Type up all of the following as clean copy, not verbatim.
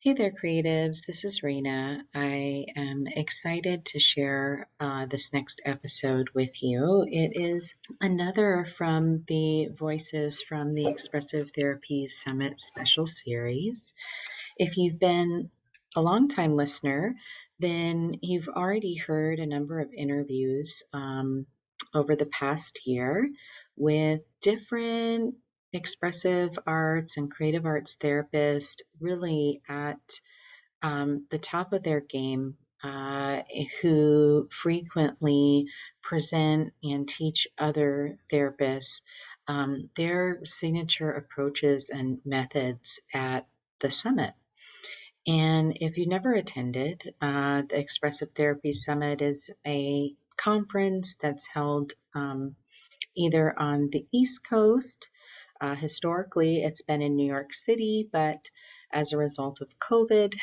Hey there, creatives. This is Raina. I am excited to share this next episode with you. It is another from the Voices from the Expressive Therapy Summit special series. If you've been a long-time listener, then you've already heard a number of interviews over the past year with different expressive arts and creative arts therapists really at the top of their game, who frequently present and teach other therapists their signature approaches and methods at the summit. And if you never attended, the Expressive Therapy Summit is a conference that's held either on the East Coast. Historically, it's been in New York City, but as a result of COVID,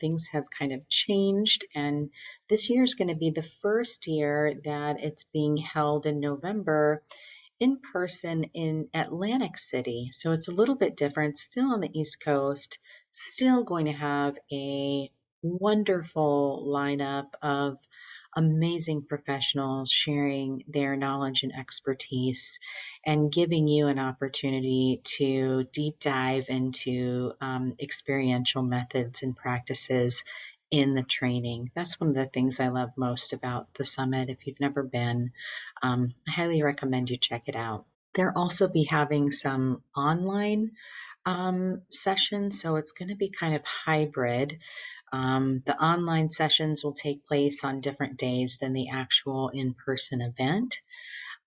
things have kind of changed. And this year is going to be the first year that it's being held in November in person in Atlantic City. So it's a little bit different, still on the East Coast, still going to have a wonderful lineup of amazing professionals sharing their knowledge and expertise and giving you an opportunity to deep dive into experiential methods and practices in the training. That's one of the things I love most about the summit. If you've never been, I highly recommend you check it out. They'll also be having some online sessions, so it's going to be kind of hybrid. The online sessions will take place on different days than the actual in-person event.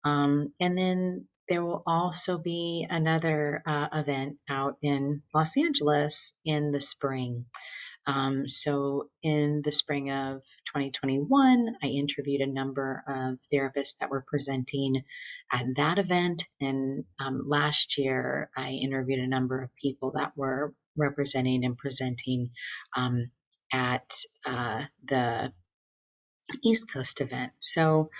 And then there will also be another event out in Los Angeles in the spring. So in the spring of 2021, I interviewed a number of therapists that were presenting at that event. And last year, I interviewed a number of people that were representing and presenting at the East Coast event. So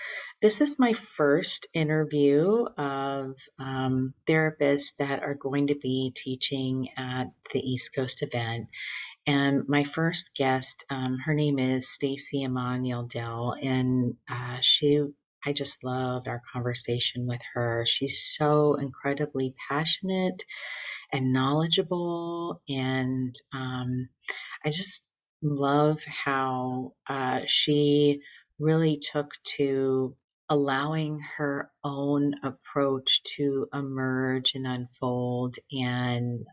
this is my first interview of therapists that are going to be teaching at the East Coast event. And my first guest, her name is Stacie Aamon Yeldell, and I just loved our conversation with her. She's so incredibly passionate and knowledgeable, and I just love how she really took to allowing her own approach to emerge and unfold, and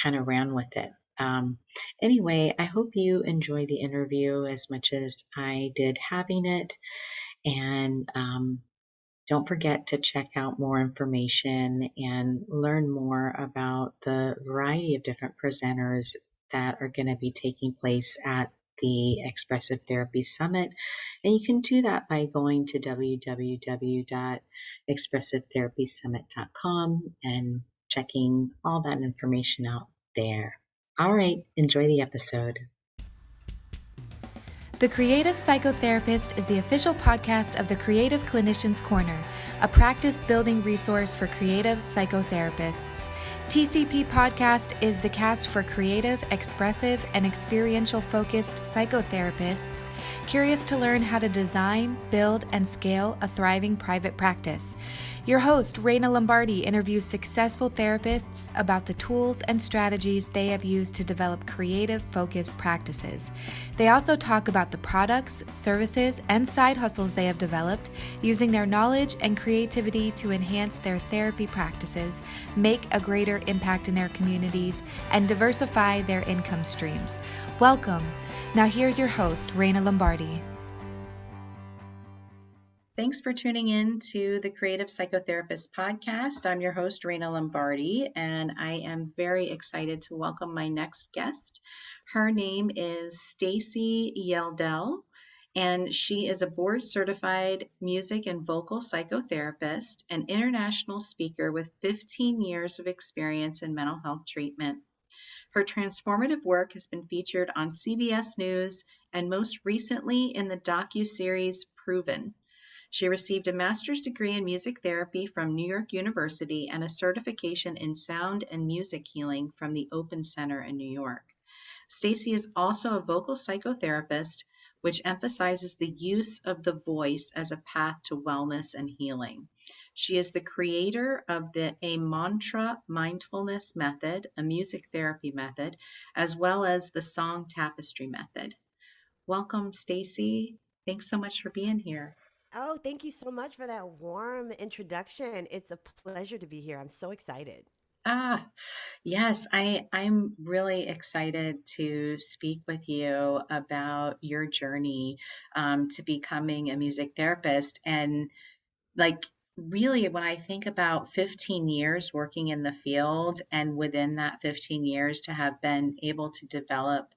kind of ran with it. Anyway, I hope you enjoy the interview as much as I did having it. And don't forget to check out more information and learn more about the variety of different presenters that are going to be taking place at the Expressive Therapy Summit. And you can do that by going to www.expressivetherapysummit.com and checking all that information out there. All right, enjoy the episode. The Creative Psychotherapist is the official podcast of the Creative Clinicians Corner, a practice-building resource for creative psychotherapists. TCP Podcast is the cast for creative, expressive, and experiential-focused psychotherapists curious to learn how to design, build, and scale a thriving private practice. Your host, Raina Lombardi, interviews successful therapists about the tools and strategies they have used to develop creative-focused practices. They also talk about the products, services, and side hustles they have developed using their knowledge and creativity to enhance their therapy practices, make a greater impact in their communities, and diversify their income streams. Welcome. Now here's your host, Raina Lombardi. Thanks for tuning in to the Creative Psychotherapist podcast. I'm your host, Raina Lombardi, and I am very excited to welcome my next guest. Her name is Stacie Yeldell, and she is a board-certified music and vocal psychotherapist and international speaker with 15 years of experience in mental health treatment. Her transformative work has been featured on CBS News and most recently in the docuseries Proven. She received a master's degree in music therapy from New York University and a certification in sound and music healing from the Open Center in New York. Stacie is also a vocal psychotherapist, which emphasizes the use of the voice as a path to wellness and healing. She is the creator of the Amontra Mindfulness Method, a music therapy method, as well as the Song Tapestry method. Welcome, Stacie. Thanks so much for being here. Oh, thank you so much for that warm introduction. It's a pleasure to be here. I'm so excited. Ah, yes, I'm really excited to speak with you about your journey to becoming a music therapist. And like, really, when I think about 15 years working in the field, and within that 15 years to have been able to develop,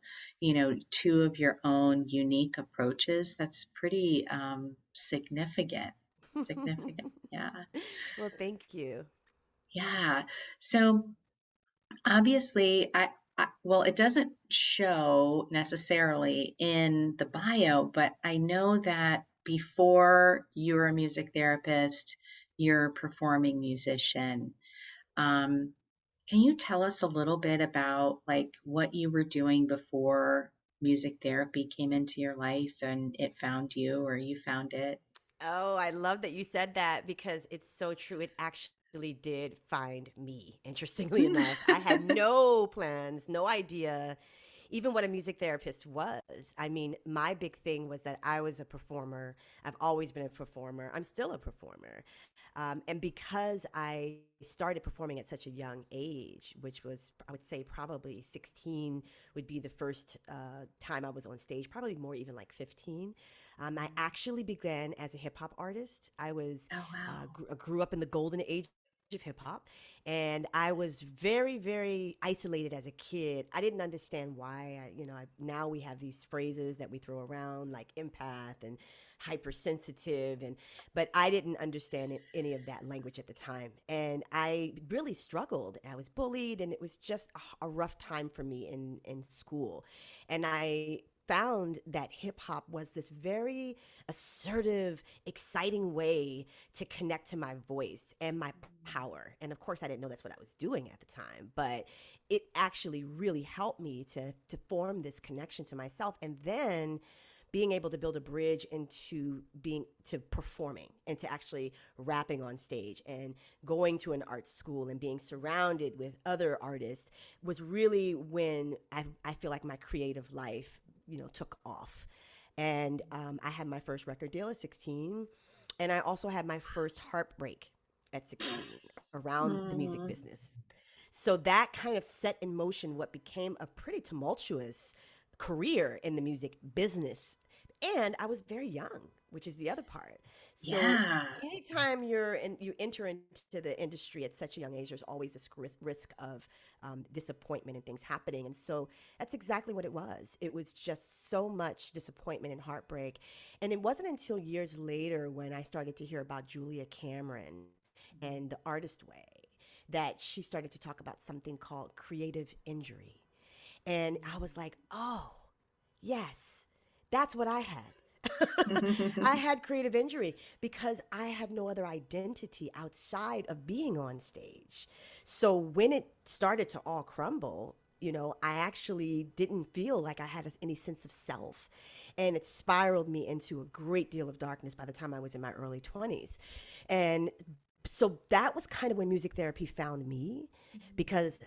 two of your own unique approaches, that's pretty significant. Significant. Yeah. Well, thank you. Yeah. So obviously, well, it doesn't show necessarily in the bio, but I know that before you're a music therapist, you're a performing musician. Um, can you tell us a little bit about like what you were doing before music therapy came into your life and it found you or you found it? Oh, I love that you said that because it's so true. It actually did find me, interestingly enough. I had no plans, no idea even what a music therapist was. I mean, my big thing was that I was a performer. I've always been a performer. I'm still a performer. And because I started performing at such a young age, which was, I would say, probably 16 would be the first time I was on stage, probably more even like 15. I actually began as a hip hop artist. Oh, wow. Grew up in the golden age of hip hop, and I was very, very isolated as a kid. I didn't understand why. Now we have these phrases that we throw around like empath and hypersensitive, but I didn't understand any of that language at the time, and I really struggled. I was bullied, and it was just a rough time for me in school, and I found that hip hop was this very assertive, exciting way to connect to my voice and my power. And of course, I didn't know that's what I was doing at the time, but it actually really helped me to form this connection to myself. And then being able to build a bridge into being to performing and to actually rapping on stage and going to an art school and being surrounded with other artists was really when I feel like my creative life took off. And I had my first record deal at 16, and I also had my first heartbreak at 16 around the music Mm, business. So that kind of set in motion what became a pretty tumultuous career in the music business. And I was very young, which is the other part. So yeah. anytime you enter into the industry at such a young age, there's always this risk of disappointment and things happening. And so that's exactly what it was. It was just so much disappointment and heartbreak. And it wasn't until years later when I started to hear about Julia Cameron and the artist way that she started to talk about something called creative injury. And I was like, oh, yes, that's what I had. I had creative injury because I had no other identity outside of being on stage. So when it started to all crumble, I actually didn't feel like I had any sense of self. And it spiraled me into a great deal of darkness by the time I was in my early 20s. And so that was kind of when music therapy found me because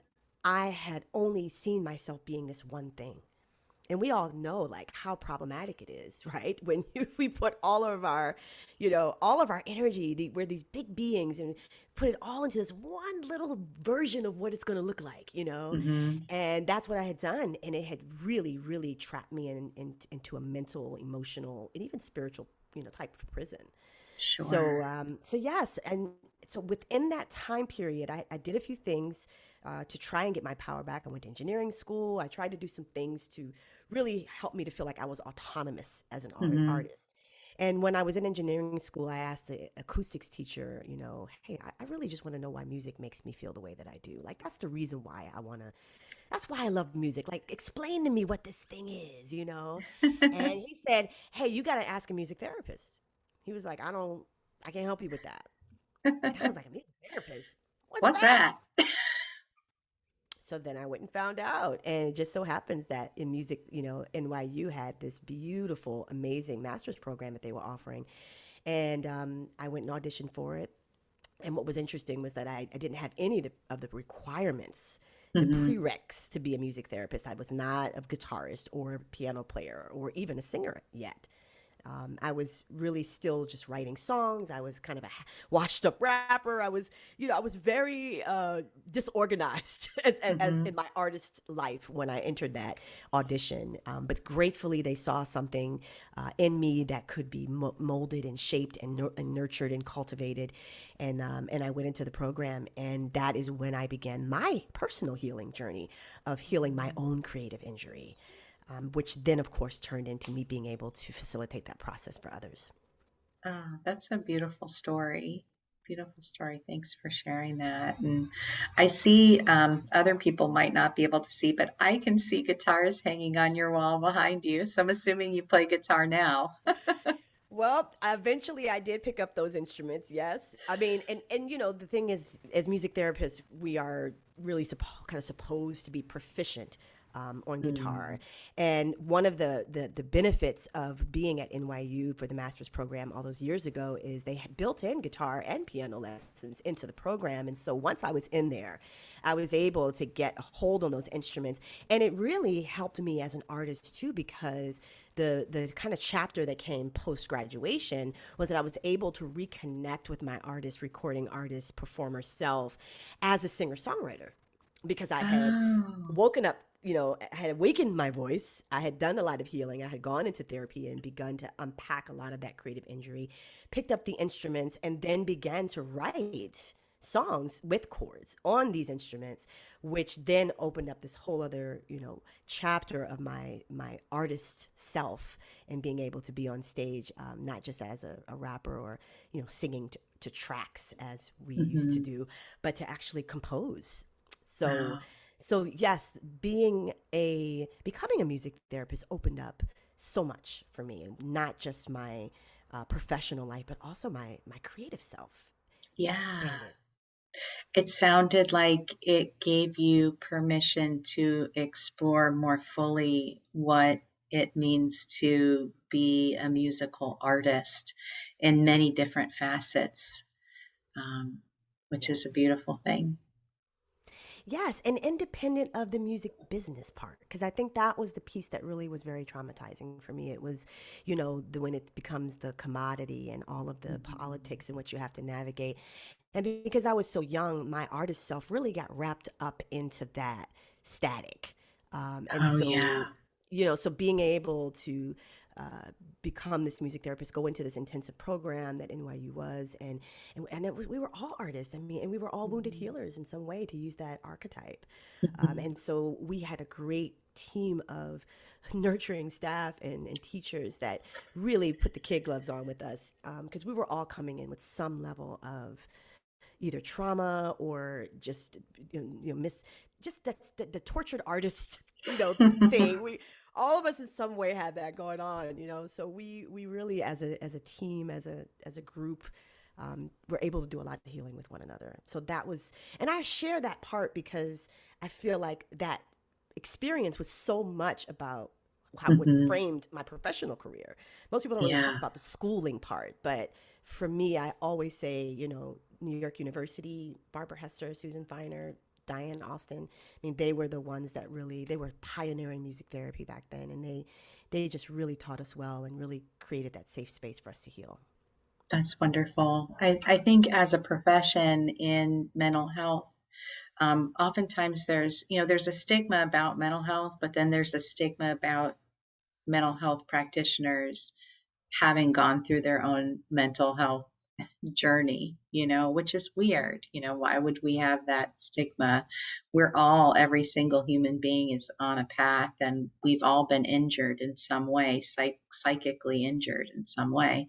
I had only seen myself being this one thing. And we all know like how problematic it is, right? When we put all of our energy, we're these big beings, and put it all into this one little version of what it's going to look like. hmm And that's what I had done, and it had really, really trapped me into a mental, emotional, and even spiritual, type of prison. So, Sure. so yes, and so within that time period, I did a few things to try and get my power back. I went to engineering school. I tried to do some things to really help me to feel like I was autonomous as an hmm artist. And when I was in engineering school, I asked the acoustics teacher, hey, I really just want to know why music makes me feel the way that I do. Like, that's the reason why that's why I love music. Like, explain to me what this thing is. And he said, hey, you got to ask a music therapist. He was like, I can't help you with that. And I was like, a music therapist? What's What's that? that? So then I went and found out. And it just so happens that in music, NYU had this beautiful, amazing master's program that they were offering. And I went and auditioned for it. And what was interesting was that I didn't have any of the requirements, the Hmm. prereqs to be a music therapist. I was not a guitarist or a piano player or even a singer yet. I was really still just writing songs. I was kind of a washed up rapper. I was very disorganized as Hmm. in my artist life when I entered that audition. But gratefully, they saw something in me that could be molded and shaped and nurtured and cultivated. And I went into the program, and that is when I began my personal healing journey of healing my own creative injury, which then, of course, turned into me being able to facilitate that process for others. Ah, that's a beautiful story. Beautiful story. Thanks for sharing that. And I see other people might not be able to see, but I can see guitars hanging on your wall behind you. So I'm assuming you play guitar now. Well, eventually I did pick up those instruments, yes. I mean, and the thing is, as music therapists, we are really kind of supposed to be proficient on guitar. Mm. And one of the benefits of being at NYU for the master's program all those years ago is they had built in guitar and piano lessons into the program. And so once I was in there, I was able to get a hold on those instruments. And it really helped me as an artist too, because the kind of chapter that came post graduation was that I was able to reconnect with my artist, recording artist, performer self as a singer songwriter, because I had Oh. woken up, I had awakened my voice. I had done a lot of healing. I had gone into therapy and begun to unpack a lot of that creative injury, picked up the instruments, and then began to write songs with chords on these instruments, which then opened up this whole other, chapter of my artist self, and being able to be on stage, not just as a rapper or, singing to tracks as we used to Hmm. do, but to actually compose. So Wow. so yes, becoming a music therapist opened up so much for me, not just my professional life, but also my creative self. It's Yeah. expanded. It sounded like it gave you permission to explore more fully what it means to be a musical artist in many different facets, um, which is a Yes. beautiful thing. Yes, and independent of the music business part, because I think that was the piece that really was very traumatizing for me. It was, when it becomes the commodity and all of the Mhm. politics in which you have to navigate. And because I was so young, my artist self really got wrapped up into that static. And Oh, yeah. so, so being able to uh, become this music therapist, go into this intensive program that NYU was, we were all artists. I mean, and we were all wounded Mhm. healers in some way, to use that archetype. Mhm. And so we had a great team of nurturing staff and teachers that really put the kid gloves on with us, because we were all coming in with some level of either trauma or just miss, just that's the tortured artist thing. We all of us in some way had that going on, so we really, as a team, as a group, were able to do a lot of healing with one another. So that was, and I share that part because I feel like that experience was so much about how what Mhm. framed my professional career. Most people don't really talk Yeah. about the schooling part, but for me, I always say, New York University, Barbara Hester, Susan Feiner, Diane Austin. I mean, they were the ones that really, they were pioneering music therapy back then, and they just really taught us well and really created that safe space for us to heal. That's wonderful. I think as a profession in mental health, oftentimes there's a stigma about mental health, but then there's a stigma about mental health practitioners having gone through their own mental health journey, which is weird. Why would we have that stigma? Every single human being is on a path, and we've all been injured in some way, psychically injured in some way.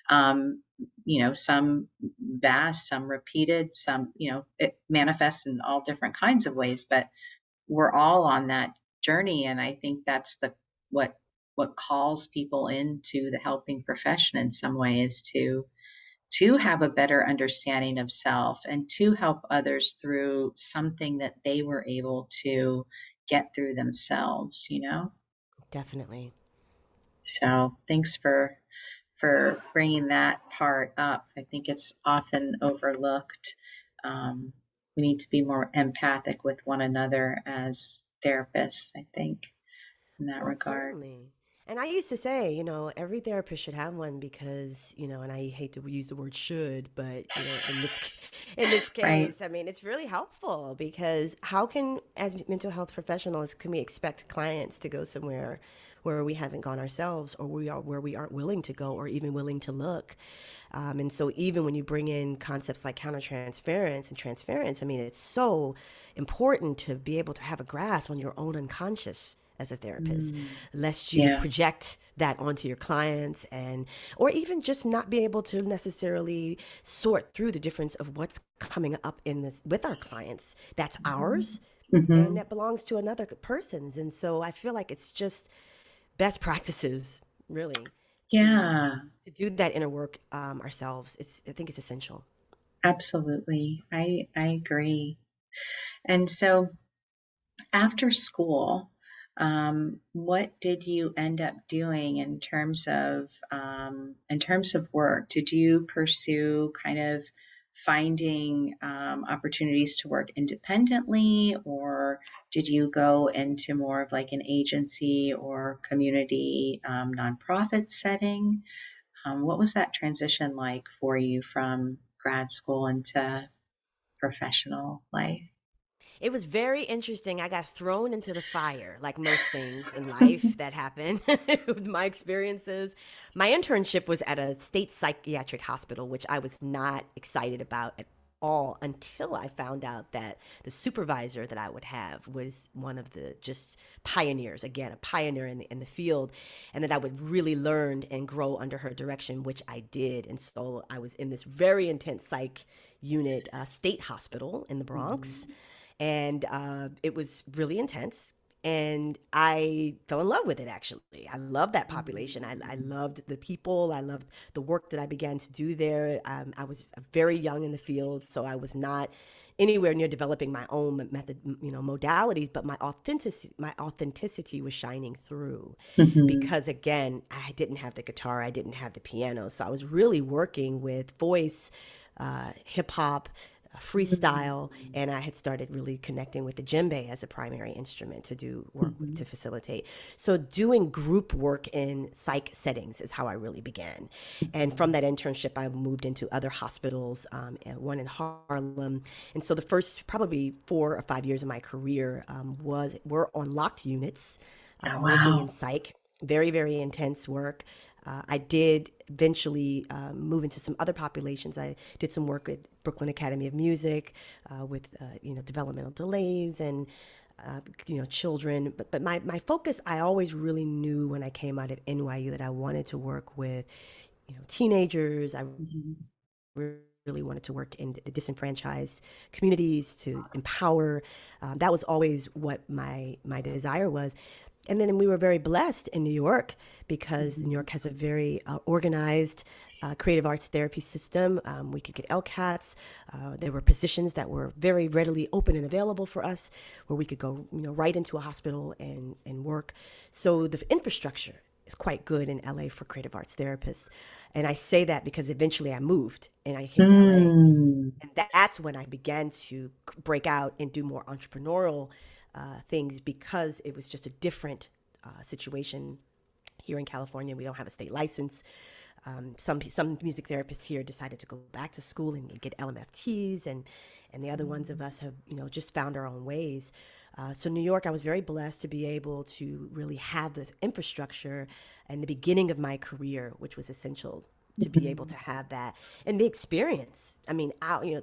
Um, some vast, some repeated, it manifests in all different kinds of ways, but we're all on that journey. And I think that's what what calls people into the helping profession in some ways, to have a better understanding of self and to help others through something that they were able to get through themselves, Definitely. So thanks for bringing that part up. I think it's often overlooked. We need to be more empathic with one another as therapists, I think, in that Oh, regard. certainly. And I used to say, every therapist should have one because, and I hate to use the word should, but, in this Right. case, I mean, it's really helpful because how can, as mental health professionals, can we expect clients to go somewhere where we haven't gone ourselves, or where we aren't willing to go or even willing to look? And so even when you bring in concepts like countertransference and transference, I mean, it's so important to be able to have a grasp on your own unconscious as a therapist, Mm, lest you yeah. project that onto your clients, or even just not be able to necessarily sort through the difference of what's coming up in this with our clients that's ours and Hmm. that belongs to another person's. And so I feel like it's just best practices, really, to Yeah, do that inner work ourselves. I think it's essential. absolutely. I agree. And so after school, what did you end up doing in terms of work? Did you pursue kind of finding opportunities to work independently, or did you go into more of like an agency or community nonprofit setting? What was that transition like for you from grad school into professional life? It was very interesting. I got thrown into the fire, like most things in life that happen with my experiences. My internship was at a state psychiatric hospital, which I was not excited about at all until I found out that the supervisor that I would have was one of the just pioneers, again, a pioneer in the field, and that I would really learn and grow under her direction, which I did. And so I was in this very intense psych unit, state hospital in the Bronx, Mhm. and it was really intense. And I fell in love with it, actually. I loved that population. I Mhm. loved the people. I loved the work that I began to do there. I was very young in the field, so I was not anywhere near developing my own method, modalities, but my authenticity was shining through Mhm. because, again, I didn't have the guitar, I didn't have the piano. So I was really working with voice, hip hop, freestyle, Mhm. and I had started really connecting with the djembe as a primary instrument to do work Mhm. to facilitate. So doing group work in psych settings is how I really began. And from Mhm. that internship, I moved into other hospitals, one in Harlem. And so the first probably 4 or 5 years of my career were on locked units, Oh, working in wow. psych. Very, very intense work. I did eventually move into some other populations. I did some work at Brooklyn Academy of Music with developmental delays and children. But my focus, I always really knew when I came out of NYU that I wanted to work with teenagers. I Mhm. really wanted to work in the disenfranchised communities to empower. That was always what my desire was. And then we were very blessed in New York because New Mhm. York has a very organized creative arts therapy system. We could get LCATs. There were positions that were very readily open and available for us where we could go right into a hospital and work. So the infrastructure is quite good in LA for creative arts therapists. And I say that because eventually I moved and I came to LA. Mm. And that's when I began to break out and do more entrepreneurial things because it was just a different situation here in California. We don't have a state license. Some music therapists here decided to go back to school and get LMFTs, and the other ones of us have just found our own ways. So New York, I was very blessed to be able to really have the infrastructure and the beginning of my career, which was essential to be able to Mhm. have that and the experience. I mean,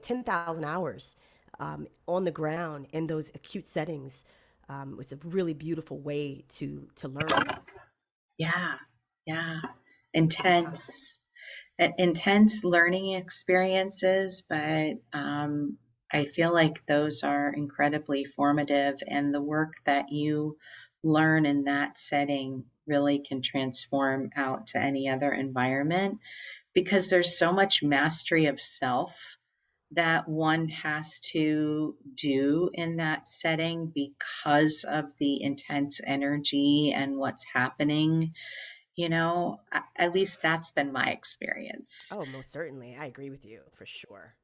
10,000 hours on the ground in those acute settings was a really beautiful way to learn Yeah. Yeah. and to become. Intense, intense learning experiences, but I feel like those are incredibly formative, and the work that you learn in that setting really can transform out to any other environment, because there's so much mastery of self that one has to do in that setting because of the intense energy and what's happening. At least that's been my experience. Oh, most certainly. I agree with you for sure.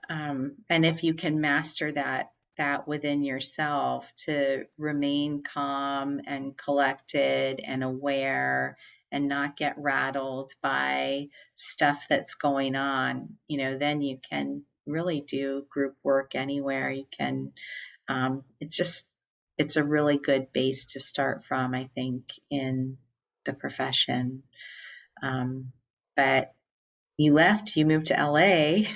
And if you can master that within yourself, to remain calm and collected and aware and not get rattled by stuff that's going on, then you can really do group work anywhere. You can, it's a really good base to start from, I think, in the profession. But you moved to LA.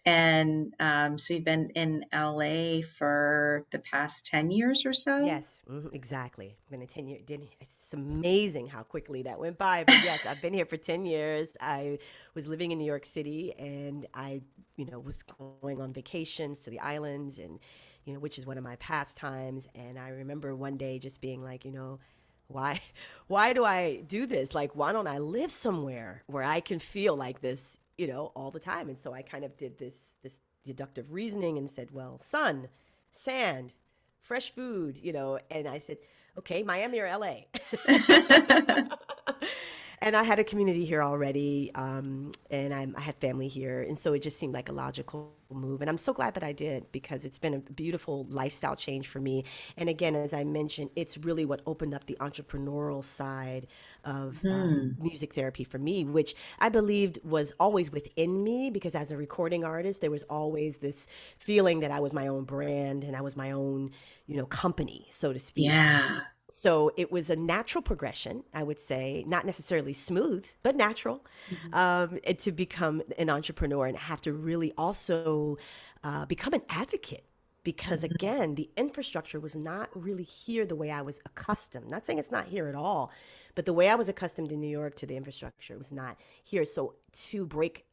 And so you've been in LA for the past 10 years or so? Yes, exactly. Been a 10 year. It's amazing how quickly that went by. But yes, I've been here for 10 years. I was living in New York City, and I, was going on vacations to the islands, and, which is one of my pastimes. And I remember one day just being like, why, why do I do this? Like, why don't I live somewhere where I can feel like this, all the time? And so I kind of did this deductive reasoning and said, well, sun, sand, fresh food, and I said, okay, Miami or LA. And I had a community here already, and I had family here, and so it just seemed like a logical move. And I'm so glad that I did, because it's been a beautiful lifestyle change for me. And again, as I mentioned, it's really what opened up the entrepreneurial side of music therapy for me, which I believed was always within me, because as a recording artist, there was always this feeling that I was my own brand and I was my own, company, so to speak. Yeah. So it was a natural progression, I would say, not necessarily smooth, but natural, to become an entrepreneur and have to really also become an advocate. Because again, the infrastructure was not really here the way I was accustomed. Not saying it's not here at all, but the way I was accustomed in New York to the infrastructure was not here. So to break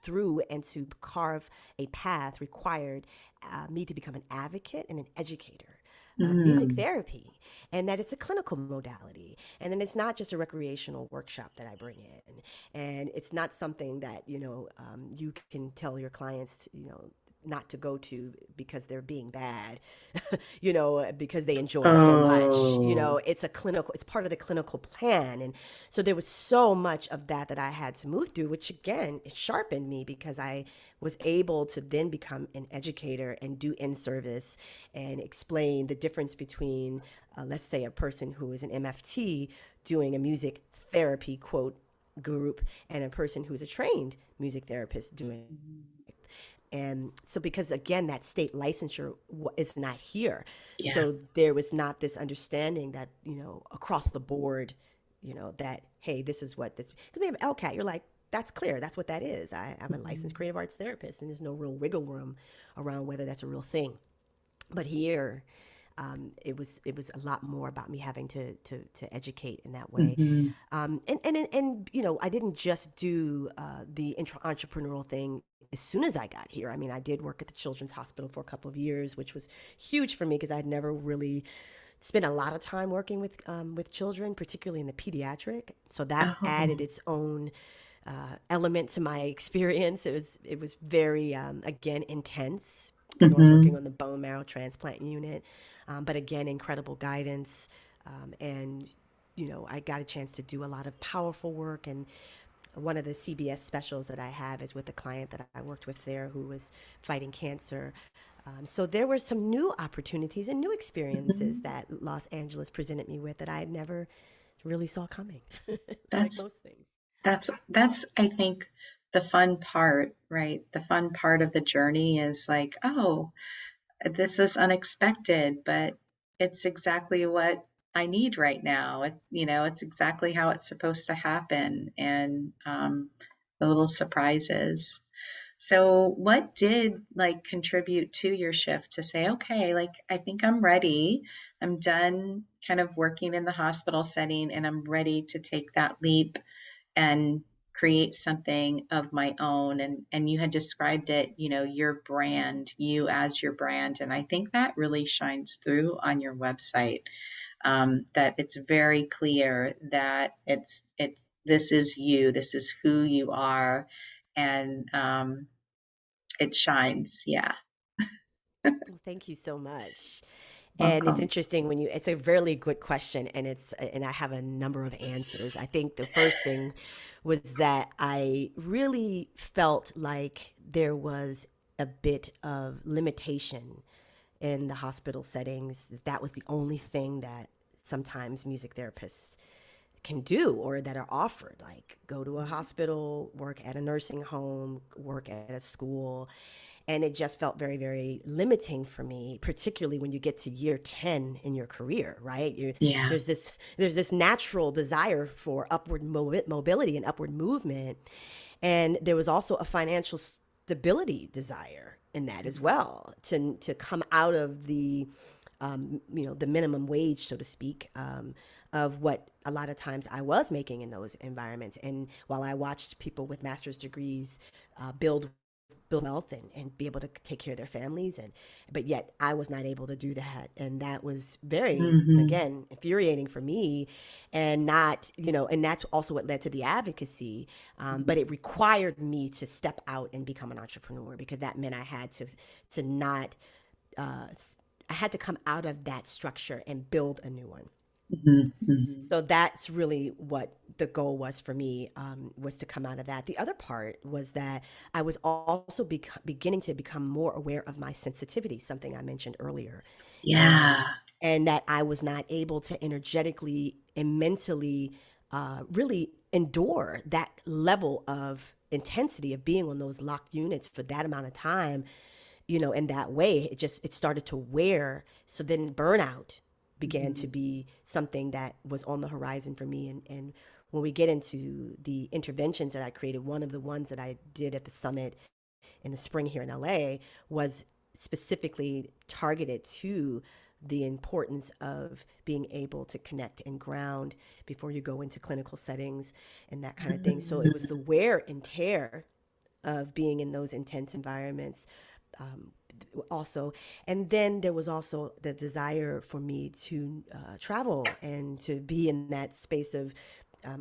through and to carve a path required me to become an advocate and an educator of music therapy, and that it's a clinical modality, and then it's not just a recreational workshop that I bring in, and it's not something that you can tell your clients to, not to go to because they're being bad, because they enjoy it so much. It's it's part of the clinical plan. And so there was so much of that I had to move through, which again, it sharpened me, because I was able to then become an educator and do in-service and explain the difference between, let's say, a person who is an MFT doing a music therapy, quote, group, and a person who's a trained music therapist doing. And so, because again, that state licensure is not here. Yeah. So there was not this understanding that, across the board, that, hey, this is what this, because we have LCAT, you're like, that's clear. That's what that is. I'm a licensed creative arts therapist, and there's no real wiggle room around whether that's a real thing. But here, it was a lot more about me having to educate in that way. And I didn't just do the entrepreneurial thing as soon as I got here. I mean, I did work at the Children's Hospital for a couple of years, which was huge for me, because I'd never really spent a lot of time working with children, particularly in the pediatric. So that added its own element to my experience. It was very again, intense, because I was working on the bone marrow transplant unit, but again, incredible guidance, and I got a chance to do a lot of powerful work. And one of the CBS specials that I have is with a client that I worked with there who was fighting cancer. So there were some new opportunities and new experiences that Los Angeles presented me with that I never really saw coming, like most things. That's I think the fun part, right? The fun part of the journey is like, oh, this is unexpected, but it's exactly what I need right now. It's exactly how it's supposed to happen, and the little surprises. So what did contribute to your shift to say, okay, I think I'm ready. I'm done kind of working in the hospital setting, and I'm ready to take that leap and create something of my own. And you had described it, your brand, you as your brand. And I think that really shines through on your website, that it's very clear that this is you, this is who you are. And it shines. Yeah. Well, thank you so much. And it's Welcome. interesting it's a really good question, and I have a number of answers. I think the first thing was that I really felt like there was a bit of limitation in the hospital settings. That was the only thing that sometimes music therapists can do or that are offered, like go to a hospital, work at a nursing home, work at a school. And it just felt very, very limiting for me, particularly when you get to year 10 in your career, right? Yeah. There's this natural desire for upward mobility and upward movement. And there was also a financial stability desire in that as well, to come out of the the minimum wage, so to speak, of what a lot of times I was making in those environments. And while I watched people with master's degrees build wealth and be able to take care of their families, but yet I was not able to do that, and that was very, Hmm. again, infuriating for me. And not, and that's also what led to the advocacy, but it required me to step out and become an entrepreneur, because that meant I had to not I had to come out of that structure and build a new one. Hmm. Hmm. So that's really what the goal was for me, was to come out of that. The other part was that I was also beginning to become more aware of my sensitivity, something I mentioned earlier, and Yeah. that I was not able to energetically and mentally really endure that level of intensity of being on those locked units for that amount of time. In that way, it started to wear. So then burnout began to Hmm. be something that was on the horizon for me. And when we get into the interventions that I created, one of the ones that I did at the summit in the spring here in LA was specifically targeted to the importance of being able to connect and ground before you go into clinical settings and that kind of thing. So it was the wear and tear of being in those intense environments, um, also. And then there was also the desire for me to travel and to be in that space of,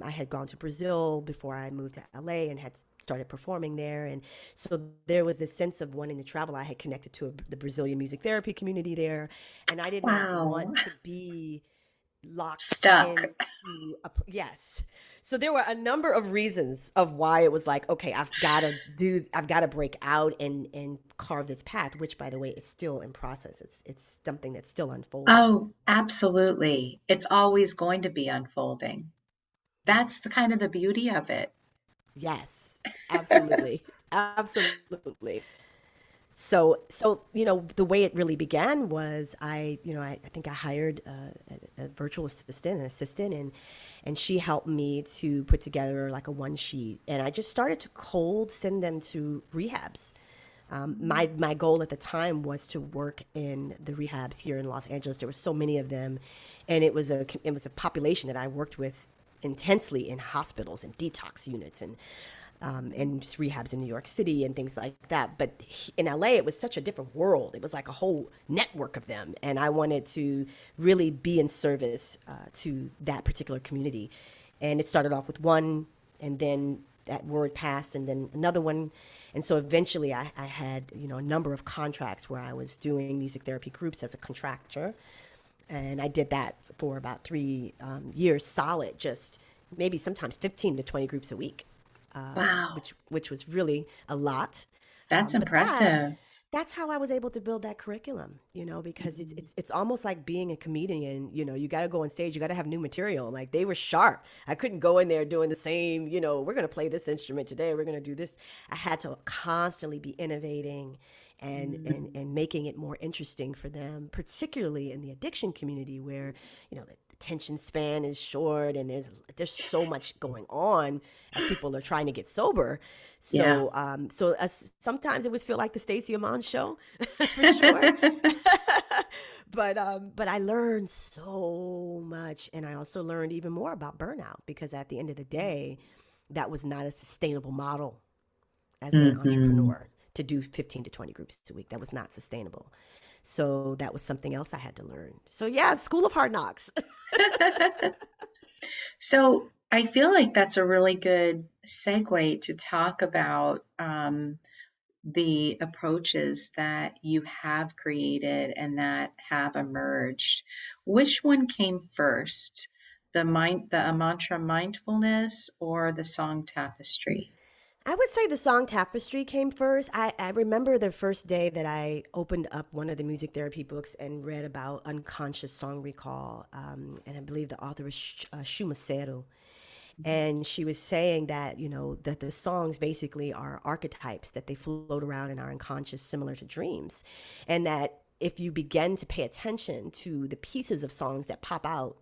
I had gone to Brazil before I moved to LA and had started performing there. And so there was this sense of wanting to travel. I had connected to the Brazilian music therapy community there, and I did not want Wow. to be locked Stuck. into yes. So there were a number of reasons of why it was like, okay, I've got to break out and carve this path, which, by the way, is still in process. It's something that's still unfolding. Oh, absolutely. It's always going to be unfolding. That's the Yes. kind of the beauty of it. Yes. Absolutely. Absolutely. So the way it really began was I think I hired a virtual assistant, and she helped me to put together like a one sheet, and I just started to cold send them to rehabs. My goal at the time was to work in the rehabs here in Los Angeles. There were so many of them, and it was a population that I worked with intensely in hospitals and detox units and rehabs in New York City and things like that. But in LA, it was such a different world. It was like a whole network of them. And I wanted to really be in service to that particular community. And it started off with one, and then that word passed, and then another one. And so eventually I had, a number of contracts where I was doing music therapy groups as a contractor. And I did that for about 3 years solid, just maybe sometimes 15 to 20 groups a week, Wow. which was really a lot. That's But impressive. that's how I was able to build that curriculum, because it's almost like being a comedian. You got to go on stage, you got to have new material. Like, they were sharp. I couldn't go in there doing the same. We're going to play this instrument today. We're going to do this. I had to constantly be innovating and making it more interesting for them, particularly in the addiction community where the attention span is short and there's so much going on as people are trying to get sober. Yeah. So sometimes it would feel like the Stacie Aamon show, for sure. But I learned so much, and I also learned even more about burnout, because at the end of the day, that was not a sustainable model as an Mm-hmm. entrepreneur to do 15 to 20 groups a week. That was not sustainable. So that was something else I had to learn. So yeah, School of Hard Knocks. So I feel like that's a really good segue to talk about the approaches that you have created and that have emerged. Which one came first? The Amontra Mindfulness or the Song Tapestry? I would say the Song Tapestry came first. I remember the first day that I opened up one of the music therapy books and read about unconscious song recall. And I believe the author was Shuma Seru. And she was saying that, that the songs basically are archetypes, that they float around in our unconscious, similar to dreams. And that if you begin to pay attention to the pieces of songs that pop out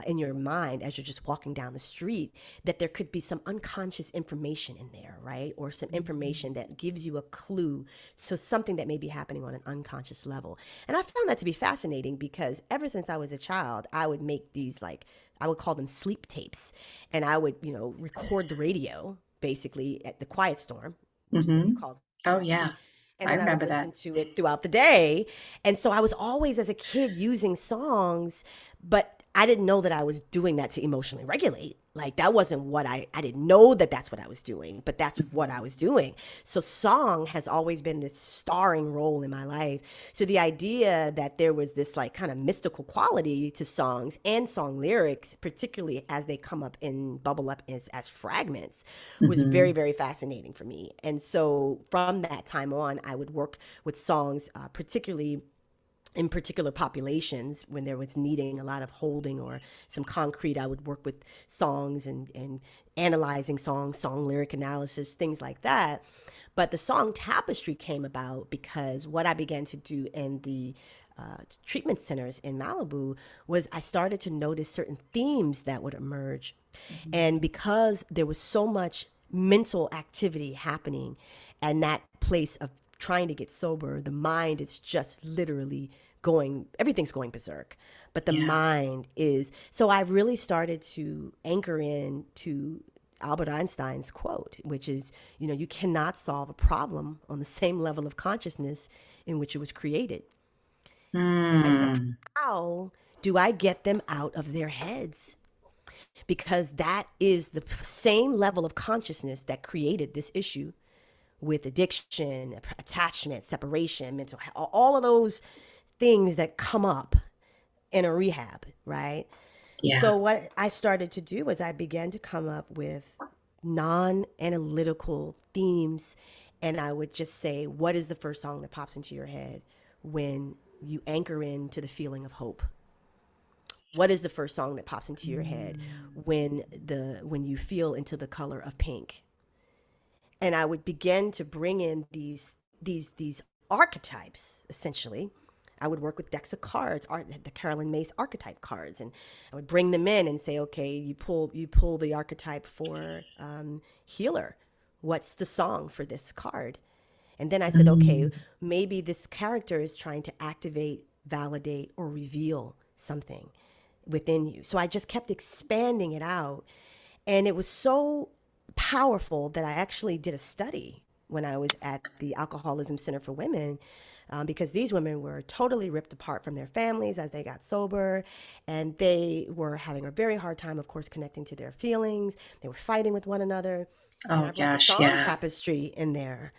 in your mind as you're just walking down the street, that there could be some unconscious information in there, right? Or some information that gives you a clue. So something that may be happening on an unconscious level. And I found that to be fascinating because ever since I was a child, I would make these I would call them sleep tapes. And I would, record the radio basically at the Quiet Storm, which is what you Mm-hmm. call Oh, yeah. TV. And I then I would remember that. listen to it throughout the day. And so I was always, as a kid, using songs, but I didn't know that I was doing that to emotionally regulate. Like that wasn't what I didn't know that that's what I was doing, but that's what I was doing. So song has always been this starring role in my life. So the idea that there was this kind of mystical quality to songs and song lyrics, particularly as they come up and bubble up as fragments, was Mm-hmm. very, very fascinating for me. And so from that time on, I would work with songs, particularly in particular populations when there was needing a lot of holding or some concrete. I would work with songs and analyzing songs, song lyric analysis, things like that. But the Song Tapestry came about because what I began to do in the treatment centers in Malibu was I started to notice certain themes that would emerge. And because there was so much mental activity happening and that place of trying to get sober, the mind is just literally everything's going berserk. But the Yeah. mind is, so I really started to anchor in to Albert Einstein's quote, which is, you cannot solve a problem on the same level of consciousness in which it was created. And I said, Mm. how do I get them out of their heads? Because that is the same level of consciousness that created this issue with addiction, attachment, separation, mental health, all of those things that come up in a rehab, right? Yeah. So what I started to do was I began to come up with non-analytical themes, and I would just say, what is the first song that pops into your head when you anchor into the feeling of hope? What is the first song that pops into your head when you feel into the color of pink? And I would begin to bring in these archetypes. Essentially, I would work with decks of cards, the Carolyn Mace archetype cards, and I would bring them in and say, okay, you pull the archetype for healer. What's the song for this card? And then I said, okay, Mm. maybe this character is trying to activate, validate, or reveal something within you. So I just kept expanding it out. And it was so powerful that I actually did a study when I was at the Alcoholism Center for Women, because these women were totally ripped apart from their families as they got sober, and they were having a very hard time, of course, connecting to their feelings. They were fighting with one another. And Oh I brought the gosh, Song yeah. Tapestry in there.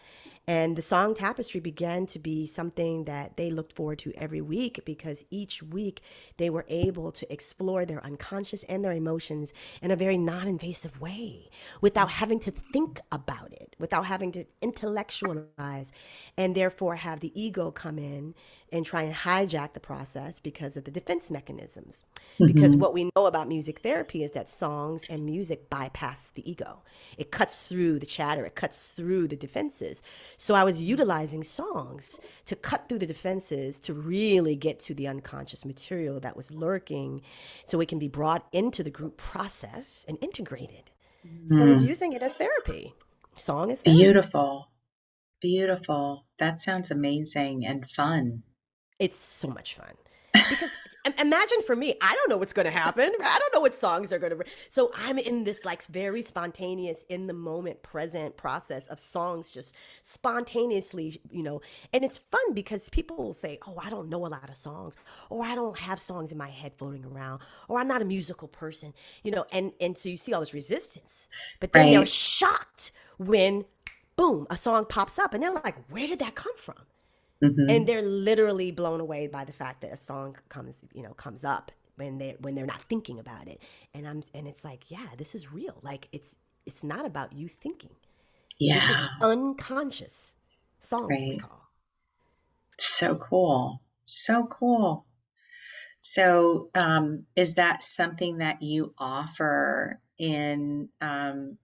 And the Song Tapestry began to be something that they looked forward to every week, because each week they were able to explore their unconscious and their emotions in a very non-invasive way without having to think about it, without having to intellectualize, and therefore have the ego come in and try and hijack the process because of the defense mechanisms. Because Hmm. what we know about music therapy is that songs and music bypass the ego. It cuts through the chatter, it cuts through the defenses. So I was utilizing songs to cut through the defenses to really get to the unconscious material that was lurking so it can be brought into the group process and integrated. So I was Mm. using it as therapy. Song is therapy. Beautiful. Beautiful. That sounds amazing and fun. It's so much fun because Imagine for me, I don't know what's going to happen. I don't know what songs they're going to. So I'm in this like very spontaneous, in the moment, present process of songs just spontaneously, And it's fun because people will say, "Oh, I don't know a lot of songs," or "I don't have songs in my head floating around," or "I'm not a musical person," And so you see all this resistance, but then they're Right. shocked when, boom, a song pops up, and they're like, "Where did that come from?" And Hmm. they're literally blown away by the fact that a song comes up when they're not thinking about it. And it's like, yeah, this is real. Like it's not about you thinking. This is Yeah. unconscious song Right. recall. So cool. So cool. So, is that something that you offer in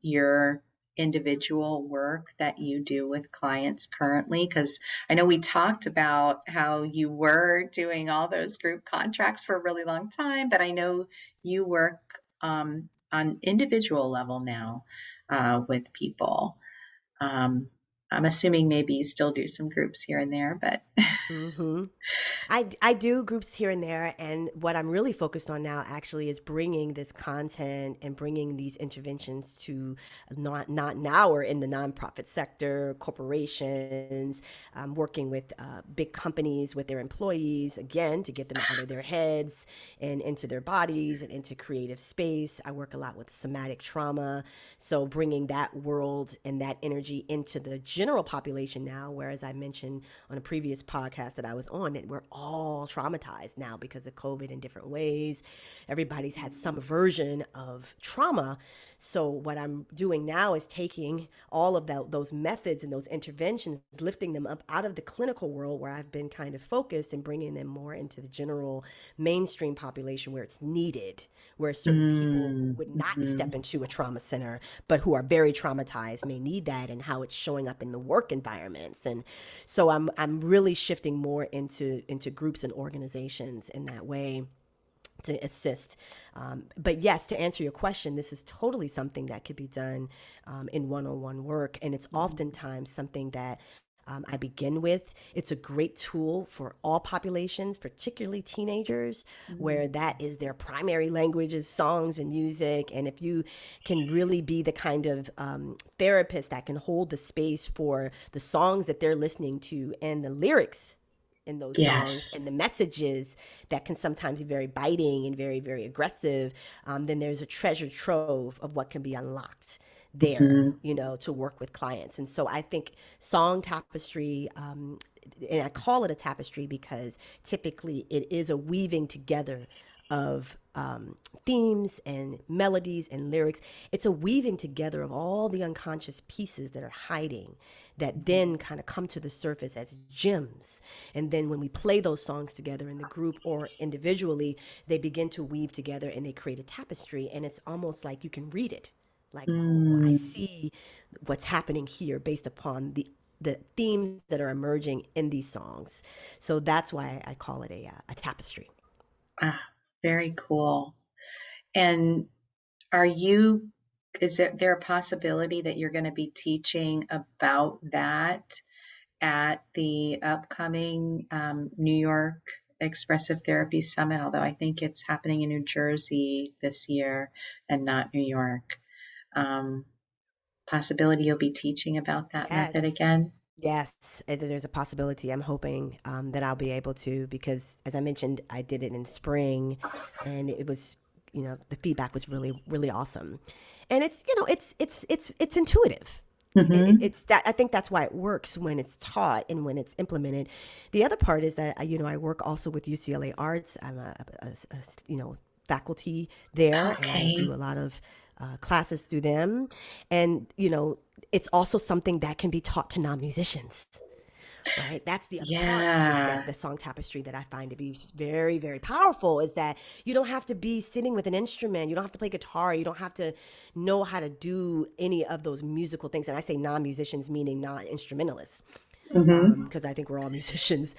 your individual work that you do with clients currently? Because I know we talked about how you were doing all those group contracts for a really long time, but I know you work on individual level now with people. Um, I'm assuming maybe you still do some groups here and there, but Mm-hmm. I do groups here and there, and what I'm really focused on now actually is bringing this content and bringing these interventions to not now or in the nonprofit sector, corporations, working with big companies with their employees again to get them out of their heads and into their bodies and into creative space. I work a lot with somatic trauma, so bringing that world and that energy into the general population now. Whereas I mentioned on a previous podcast that I was on, it we're all traumatized now because of COVID in different ways. Everybody's had some version of trauma. So what I'm doing now is taking all of those methods and those interventions, lifting them up out of the clinical world where I've been kind of focused, and bringing them more into the general mainstream population where it's needed, where certain people who would not mm-hmm. step into a trauma center but who are very traumatized may need that, and how it's showing up in the work environments. And so I'm really shifting more into groups and organizations in that way to assist. But yes, to answer your question, this is totally something that could be done in one-on-one work, and it's oftentimes something that I begin with. It's a great tool for all populations, particularly teenagers, where that is their primary language is songs and music. And if you can really be the kind of therapist that can hold the space for the songs that they're listening to and the lyrics in those songs Yes. and the messages that can sometimes be very biting and very, very aggressive, then there's a treasure trove of what can be unlocked there, Hmm. to work with clients. And so I think Song Tapestry, and I call it a tapestry because typically it is a weaving together of themes and melodies and lyrics. It's a weaving together of all the unconscious pieces that are hiding, that then kind of come to the surface as gems. And then when we play those songs together in the group or individually, they begin to weave together and they create a tapestry. And it's almost like you can read it. Like, oh, I Mm. see what's happening here based upon the themes that are emerging in these songs. So that's why I call it a tapestry. Ah, very cool. And are you, is there a possibility that you're going to be teaching about that at the upcoming New York Expressive Therapy Summit? Although I think it's happening in New Jersey this year and not New York. Um, Possibility you'll be teaching about that method Yes. again? Yes, there's a possibility. I'm hoping that I'll be able to, because, as I mentioned, I did it in spring, and it was, the feedback was really, really awesome. And it's intuitive. Hmm. It's that I think that's why it works when it's taught and when it's implemented. The other part is that I work also with UCLA Arts. I'm faculty there, and I Okay. do a lot of classes through them. And it's also something that can be taught to non-musicians. Right, that's the other part, is that Yeah. the song tapestry that I find to be very, very powerful is that you don't have to be sitting with an instrument, you don't have to play guitar, you don't have to know how to do any of those musical things. And I say non-musicians meaning non-instrumentalists, Hmm. because I think we're all musicians.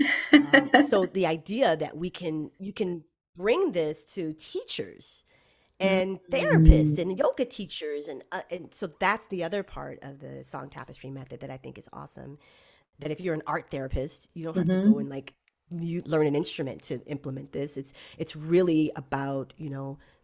So the idea that you can bring this to teachers and therapists Mm. and yoga teachers, and so that's the other part of the song tapestry method that I think is awesome. That if you're an art therapist, you don't have to go Hmm. and like you learn an instrument to implement this. It's really about,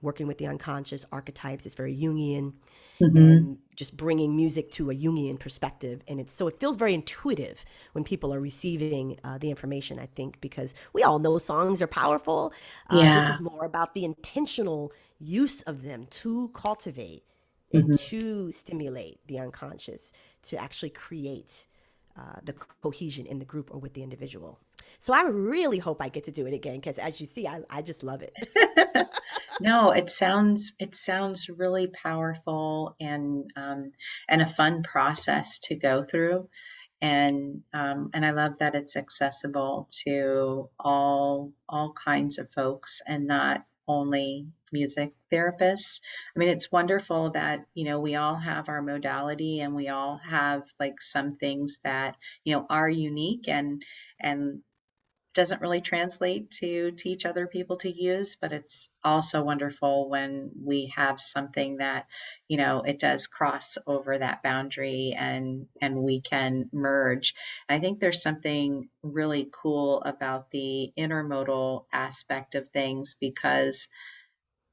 working with the unconscious archetypes. It's very Jungian, Mm-hmm. and just bringing music to a Jungian perspective. And it feels very intuitive when people are receiving the information, I think, because we all know songs are powerful. This Yeah. is more about the intentional use of them to cultivate and Mm-hmm. to stimulate the unconscious to actually create the cohesion in the group or with the individual. So I really hope I get to do it again because, as you see, I just love it. No, it sounds really powerful and a fun process to go through. And I love that it's accessible to all kinds of folks and not only music therapists. I mean, it's wonderful that, we all have our modality and we all have like some things that, are unique and doesn't really translate to teach other people to use, but it's also wonderful when we have something that, it does cross over that boundary and we can merge. I think there's something really cool about the intermodal aspect of things because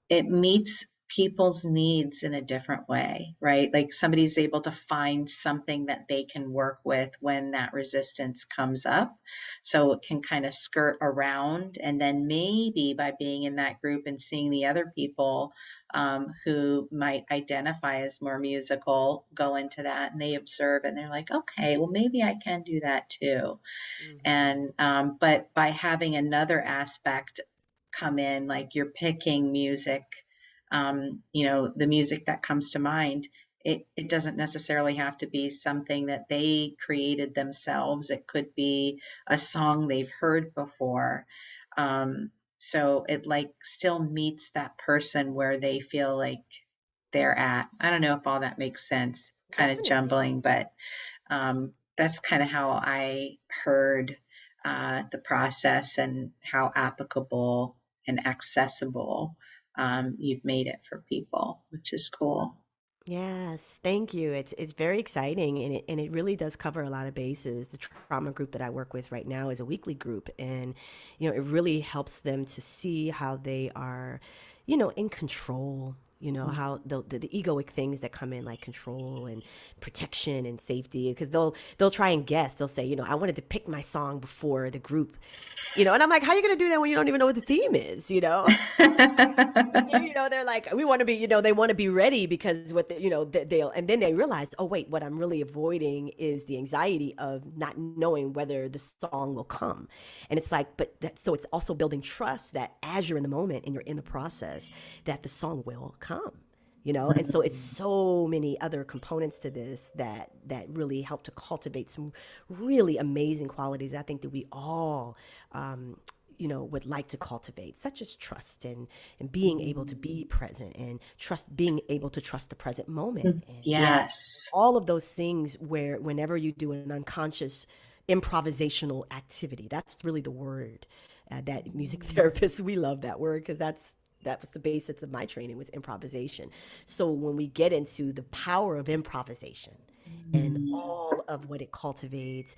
it meets people's needs in a different way, right? Like somebody's able to find something that they can work with when that resistance comes up. So it can kind of skirt around. And then maybe by being in that group and seeing the other people who might identify as more musical go into that and they observe and they're like, okay, well, maybe I can do that too. Hmm. But by having another aspect come in, like you're picking music, the music that comes to mind, it doesn't necessarily have to be something that they created themselves. It could be a song they've heard before. So it like still meets that person where they feel like they're at. I don't know if all that makes sense, kind of Definitely. jumbling, but that's kind of how I heard the process and how applicable and accessible you've made it for people, which is cool. Yes, thank you. It's very exciting, and it really does cover a lot of bases. The trauma group that I work with right now is a weekly group, and it really helps them to see how they are, in control. How the egoic things that come in, like control and protection and safety, because they'll try and guess. They'll say, I wanted to pick my song before the group, and I'm like, how are you going to do that when you don't even know what the theme is, they're like, we want to be, they want to be ready because what they'll, and then they realize, oh wait, what I'm really avoiding is the anxiety of not knowing whether the song will come. And it's like, but that, so it's also building trust that as you're in the moment and you're in the process, that the song will come. And so it's so many other components to this that really help to cultivate some really amazing qualities I think that we all would like to cultivate, such as trust and being able to be present and being able to trust the present moment, and Yes. all of those things where whenever you do an unconscious improvisational activity, that's really the word that music therapists, we love that word because that was the basis of my training, was improvisation. So when we get into the power of improvisation and all of what it cultivates,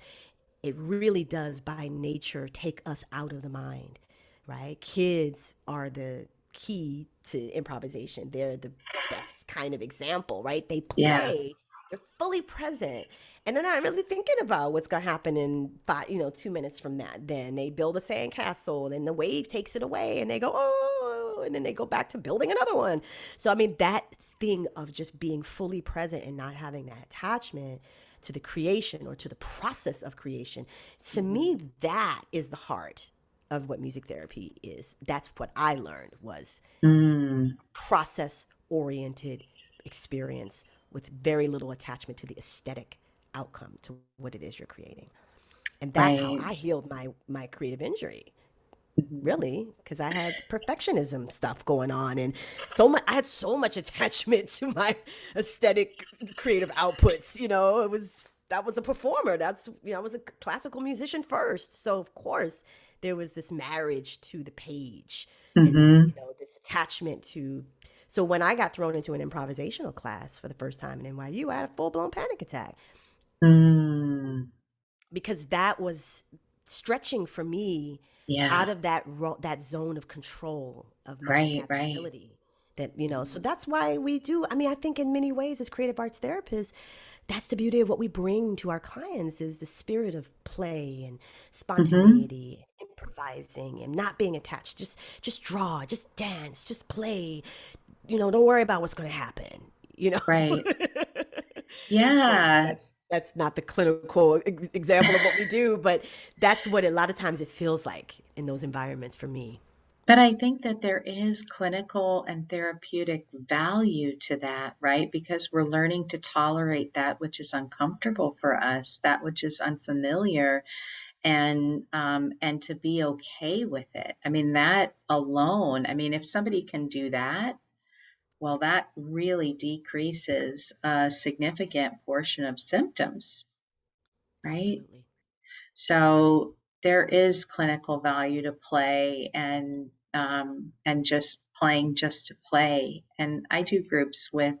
it really does by nature take us out of the mind, right? Kids are the key to improvisation. They're the best kind of example, right? They Yeah. play, they're fully present. And they're not really thinking about what's going to happen in 2 minutes from that. Then they build a sandcastle, and the wave takes it away, and they go, oh, and then they go back to building another one. So, I mean, that thing of just being fully present and not having that attachment to the creation or to the process of creation, to me, that is the heart of what music therapy is. That's what I learned, was Mm, process oriented experience with very little attachment to the aesthetic outcome to what it is you're creating. And that's how right. I healed my creative injury, Mhm. really, because I had perfectionism stuff going on, and so much, I had so much attachment to my aesthetic creative outputs. That was a performer. I was a classical musician first, so of course there was this marriage to the page, and this Mhm. this attachment to. So when I got thrown into an improvisational class for the first time in NYU, I had a full blown panic attack Mm. because that was stretching for me Yeah. out of that zone of control of my Right. Right. adaptability. So that's why we do. I mean, I think in many ways, as creative arts therapists, that's the beauty of what we bring to our clients is the spirit of play and Mm-hmm. spontaneity, improvising, and not being attached. Just draw, just dance, just play. Don't worry about what's going to happen. You know. Right. Because Yeah. that's not the clinical example of what we do, but that's what a lot of times it feels like in those environments for me. But I think that there is clinical and therapeutic value to that, right? Because we're learning to tolerate that which is uncomfortable for us, that which is unfamiliar, and to be okay with it. I mean, that alone. I mean, if somebody can do that, well, that really decreases a significant portion of symptoms, right? Absolutely. So there is clinical value to play and just playing just to play. And I do groups with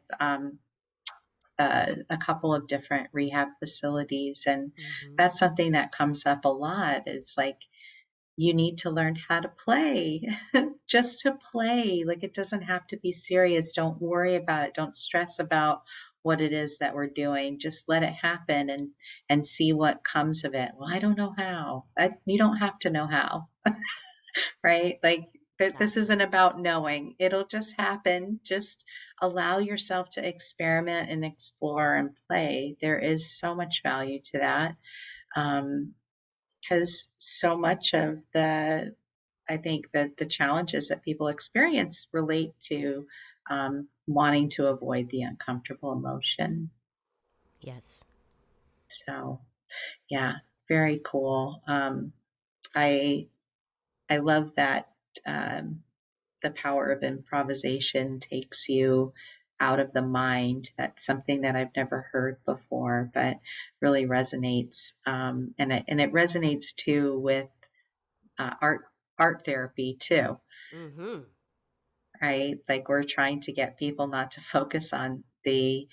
a couple of different rehab facilities, and Hmm. that's something that comes up a lot. It's like you need to learn how to play, just to play. Like it doesn't have to be serious. Don't worry about it. Don't stress about what it is that we're doing. Just let it happen and see what comes of it. Well, I don't know how. You don't have to know how, right? Like this Exactly. isn't about knowing. It'll just happen. Just allow yourself to experiment and explore and play. There is so much value to that. Um, because so much of I think that the challenges that people experience relate to wanting to avoid the uncomfortable emotion. Yes. So, yeah, very cool. I I love that um, the power of improvisation takes you out of the mind. That's something that I've never heard before, but really resonates. And it resonates too with art therapy too, Hmm. right? Like we're trying to get people not to focus on the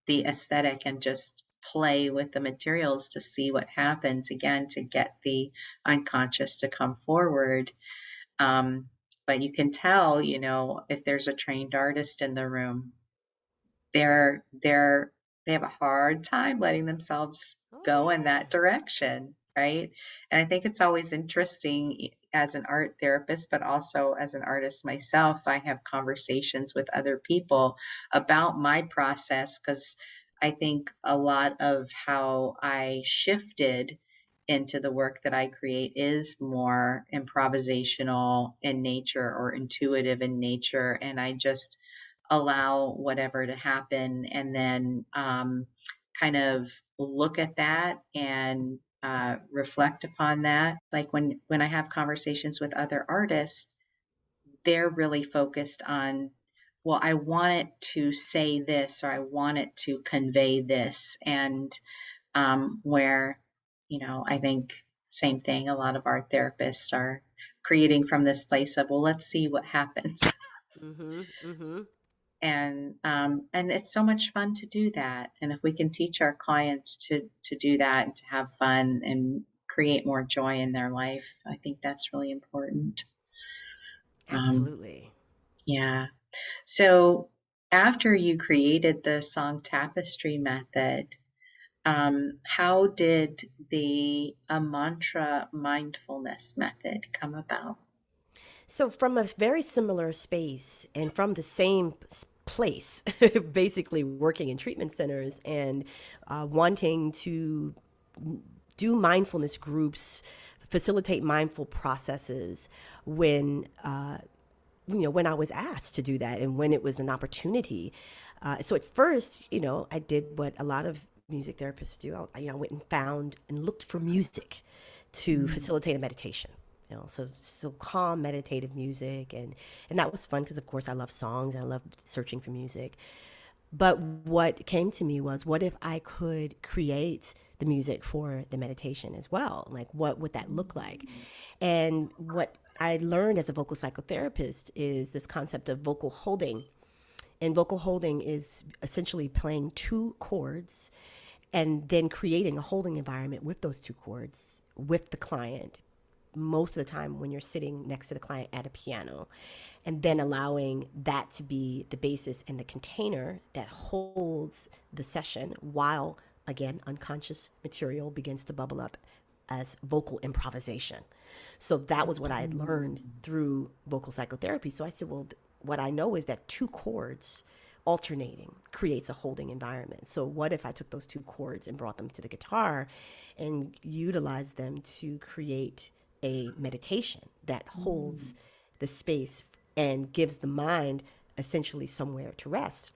aesthetic and just play with the materials to see what happens again to get the unconscious to come forward. Um, but you can tell, if there's a trained artist in the room, they're they have a hard time letting themselves Oh, go in that yeah. direction, right? And I think it's always interesting as an art therapist, but also as an artist myself. I have conversations with other people about my process because I think a lot of how I shifted into the work that I create is more improvisational in nature or intuitive in nature. And I just allow whatever to happen and then kind of look at that and reflect upon that. Like when I have conversations with other artists, they're really focused on, well, I want it to say this or I want it to convey this. And where, I think same thing, a lot of art therapists are creating from this place of, well, let's see what happens. Hmm. Hmm. And it's so much fun to do that. And if we can teach our clients to do that and to have fun and create more joy in their life, I think that's really important. Um, Absolutely. yeah. So after you created the Song Tapestry method, how did the Amontra Mindfulness Method come about? So, from a very similar space and from the same place, basically working in treatment centers and wanting to do mindfulness groups, facilitate mindful processes when when I was asked to do that and when it was an opportunity. So at first, I did what a lot of music therapists do. I went and found and looked for music to Mm. facilitate a meditation. So calm meditative music, and that was fun because of course I love songs and I love searching for music. But what came to me was, what if I could create the music for the meditation as well? Like, what would that look like? And what I learned as a vocal psychotherapist is this concept of vocal holding. And vocal holding is essentially playing two chords and then creating a holding environment with those two chords with the client, most of the time when you're sitting next to the client at a piano, and then allowing that to be the basis and the container that holds the session while, again, unconscious material begins to bubble up as vocal improvisation. So that was what I had learned through vocal psychotherapy. So I said, well, what I know is that two chords alternating creates a holding environment. So what if I took those two chords and brought them to the guitar and utilized them to create a meditation that holds the space and gives the mind essentially somewhere to rest?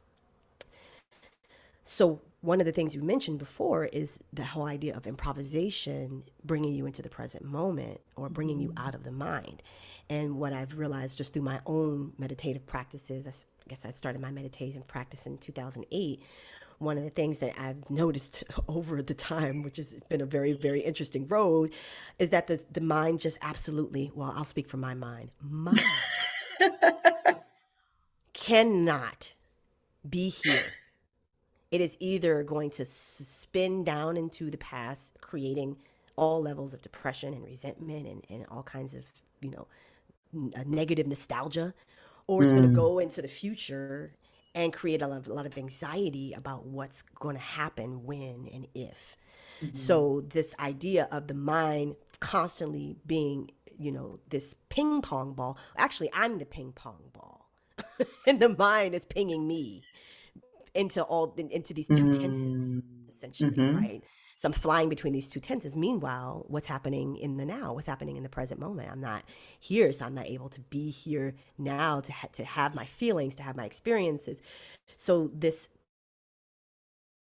So one of the things you mentioned before is the whole idea of improvisation bringing you into the present moment or bringing you out of the mind. And what I've realized just through my own meditative practices, I guess I started my meditation practice in 2008. One of the things that I've noticed over the time, which has been a very, very interesting road, is that the mind just absolutely, well, I'll speak for my mind cannot be here. It is either going to spin down into the past, creating all levels of depression and resentment and all kinds of, negative nostalgia, or it's going to go into the future and create a lot of anxiety about what's going to happen when and if. So this idea of the mind constantly being, this ping pong ball. Actually, I'm the ping pong ball, and the mind is pinging me into these two tenses, essentially, right? So I'm flying between these two tenses. Meanwhile, what's happening in the now? What's happening in the present moment? I'm not here, so I'm not able to be here now to have my feelings, to have my experiences. So this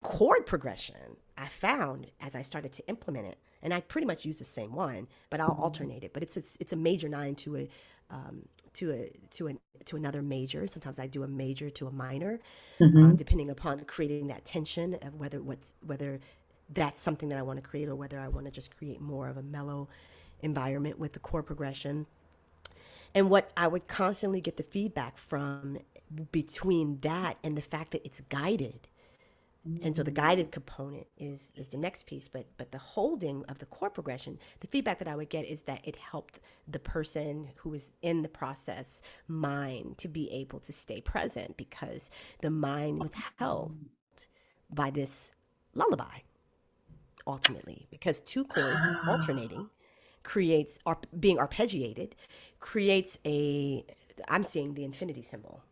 chord progression I found as I started to implement it, and I pretty much use the same one, but I'll alternate it. But it's a major nine to another major. Sometimes I do a major to a minor, depending upon creating that tension of whether that's something that I want to create or whether I want to just create more of a mellow environment with the chord progression. And what I would constantly get the feedback from between that and the fact that it's guided. And so the guided component is the next piece, but the holding of the chord progression, the feedback that I would get is that it helped the person who was in the process mind to be able to stay present because the mind was held by this lullaby, ultimately, because two chords alternating creates, being arpeggiated, creates I'm seeing the infinity symbol.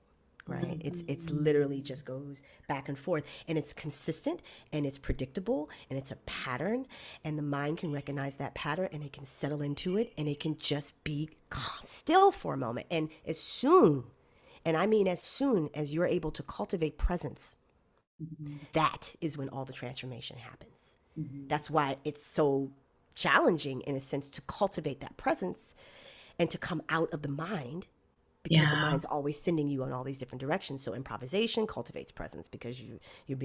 Right. It's literally just goes back and forth, and it's consistent and it's predictable and it's a pattern, and the mind can recognize that pattern and it can settle into it and it can just be still for a moment. And as soon as you're able to cultivate presence, that is when all the transformation happens. That's why it's so challenging in a sense to cultivate that presence and to come out of the mind, because the mind's always sending you in all these different directions. So improvisation cultivates presence because you're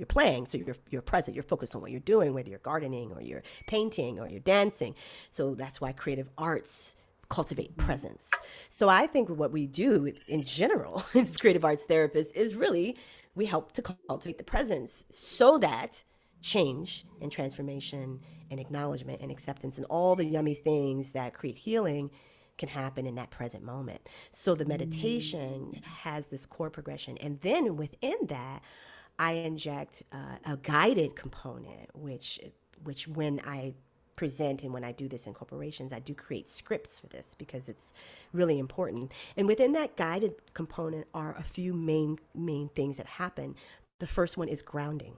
playing, so you're present, you're focused on what you're doing, whether you're gardening or you're painting or you're dancing. So that's why creative arts cultivate presence. So I think what we do in general as creative arts therapists is really we help to cultivate the presence so that change and transformation and acknowledgement and acceptance and all the yummy things that create healing can happen in that present moment. So the meditation has this chord progression, and then within that I inject a guided component, which when I present and when I do this in corporations, I do create scripts for this because it's really important. And within that guided component are a few main things that happen. The first one is grounding.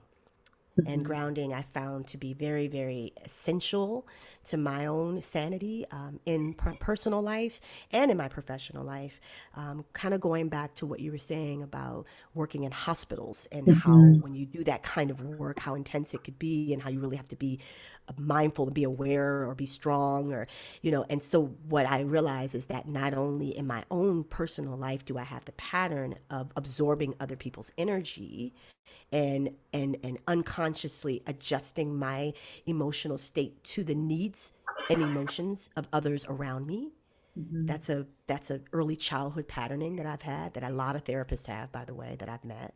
And grounding I found to be very, very essential to my own sanity in personal life and in my professional life. Kind of going back to what you were saying about working in hospitals and how when you do that kind of work, how intense it could be and how you really have to be mindful and be aware or be strong or, and so what I realize is that not only in my own personal life do I have the pattern of absorbing other people's energy and unconsciously adjusting my emotional state to the needs and emotions of others around me. That's a early childhood patterning that I've had, that a lot of therapists have, by the way, that I've met.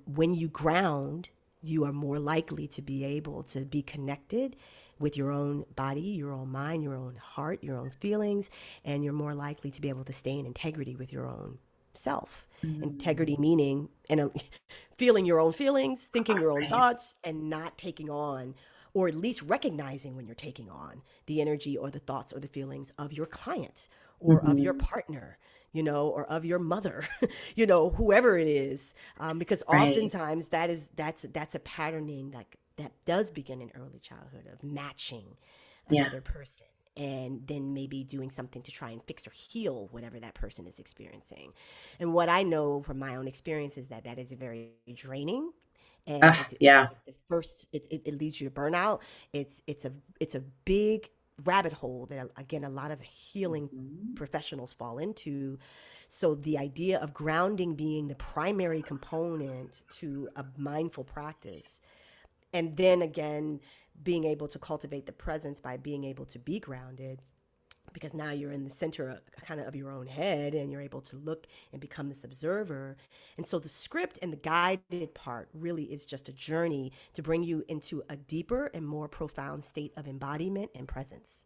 When you ground, you are more likely to be able to be connected with your own body, your own mind, your own heart, your own feelings, and you're more likely to be able to stay in integrity with your own self. Integrity meaning feeling your own feelings, thinking your own Right. thoughts, and not taking on, or at least recognizing when you're taking on the energy or the thoughts or the feelings of your client or of your Mhm. partner, or of your mother, whoever it is, because Right. oftentimes that's a patterning that does begin in early childhood of matching Yeah. another person and then maybe doing something to try and fix or heal whatever that person is experiencing. And what I know from my own experience is that that is very draining, and Yeah. it's the first it leads you to burnout. It's a big rabbit hole that again a lot of healing Mhm. professionals fall into. So the idea of grounding being the primary component to a mindful practice, and then again being able to cultivate the presence by being able to be grounded, because now you're in the center kind of your own head and you're able to look and become this observer. And so the script and the guided part really is just a journey to bring you into a deeper and more profound state of embodiment and presence.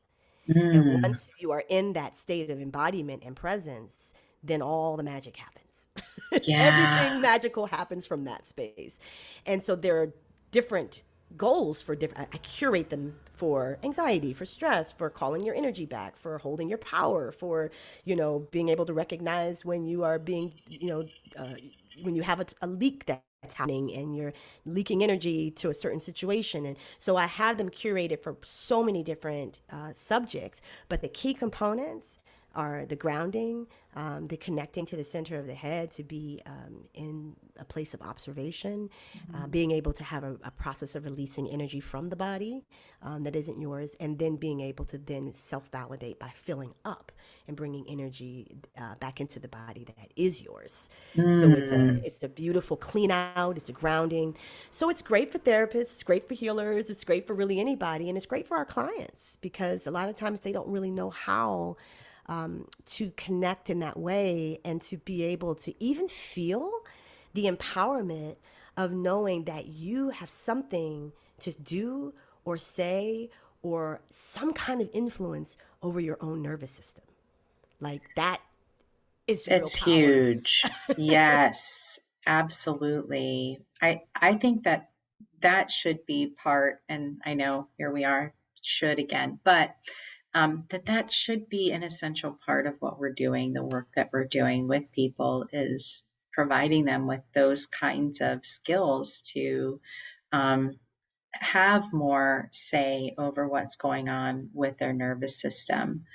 And Mm. once you are in that state of embodiment and presence, then all the magic happens. Yeah. Everything magical happens from that space. And so there are different goals for different, I curate them for anxiety, for stress, for calling your energy back, for holding your power, for, being able to recognize when you are being, when you have a leak that's happening and you're leaking energy to a certain situation. And so I have them curated for so many different subjects, but the key components are the grounding, the connecting to the center of the head to be in a place of observation, being able to have a process of releasing energy from the body that isn't yours, and then being able to then self-validate by filling up and bringing energy back into the body that is yours. So Mm. it's a beautiful clean out, it's a grounding. So it's great for therapists, it's great for healers, it's great for really anybody, and it's great for our clients because a lot of times they don't really know how to connect in that way and to be able to even feel the empowerment of knowing that you have something to do or say or some kind of influence over your own nervous system. Like that is real It's power. huge. Yes, absolutely. I think that that should be part, and I know here we are, should again, but that should be an essential part of what we're doing. The work that we're doing with people is providing them with those kinds of skills to um, have more say over what's going on with their nervous system.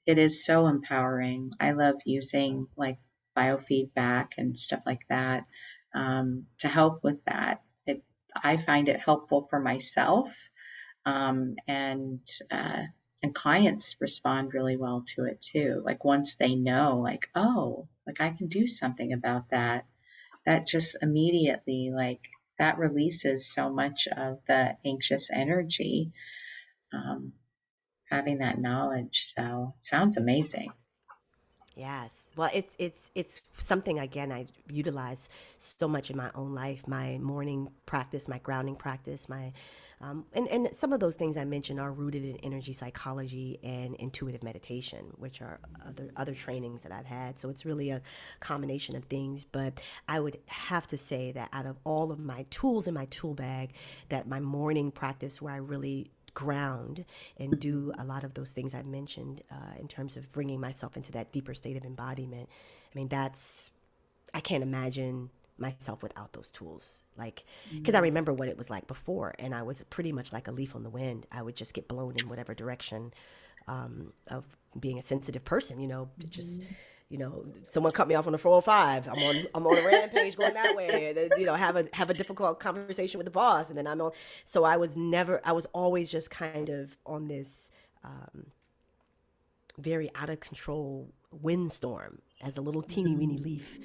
It is so empowering. I love using like biofeedback and stuff like that to help with that. I find it helpful for myself, um, and uh, and clients respond really well to it too. Like once they know, like, oh, like I can do something about that, that just immediately, like, that releases so much of the anxious energy, um, having that knowledge. So it sounds amazing. Yes. Well, it's something again I utilize so much in my own life. My morning practice, my grounding practice, my and some of those things I mentioned are rooted in energy psychology and intuitive meditation, which are other trainings that I've had. So it's really a combination of things. But I would have to say that out of all of my tools in my tool bag, that my morning practice where I really ground and do a lot of those things I mentioned in terms of bringing myself into that deeper state of embodiment. I mean, I can't imagine myself without those tools. Like, because I Mm-hmm. remember what it was like before, and I was pretty much like a leaf on the wind. I would just get blown in whatever direction of being a sensitive person, just someone cut me off on the 405. I'm on a rampage going that way. And then, have a difficult conversation with the boss, and then I'm on. So I was always just kind of on this very out of control windstorm as a little teeny weeny leaf.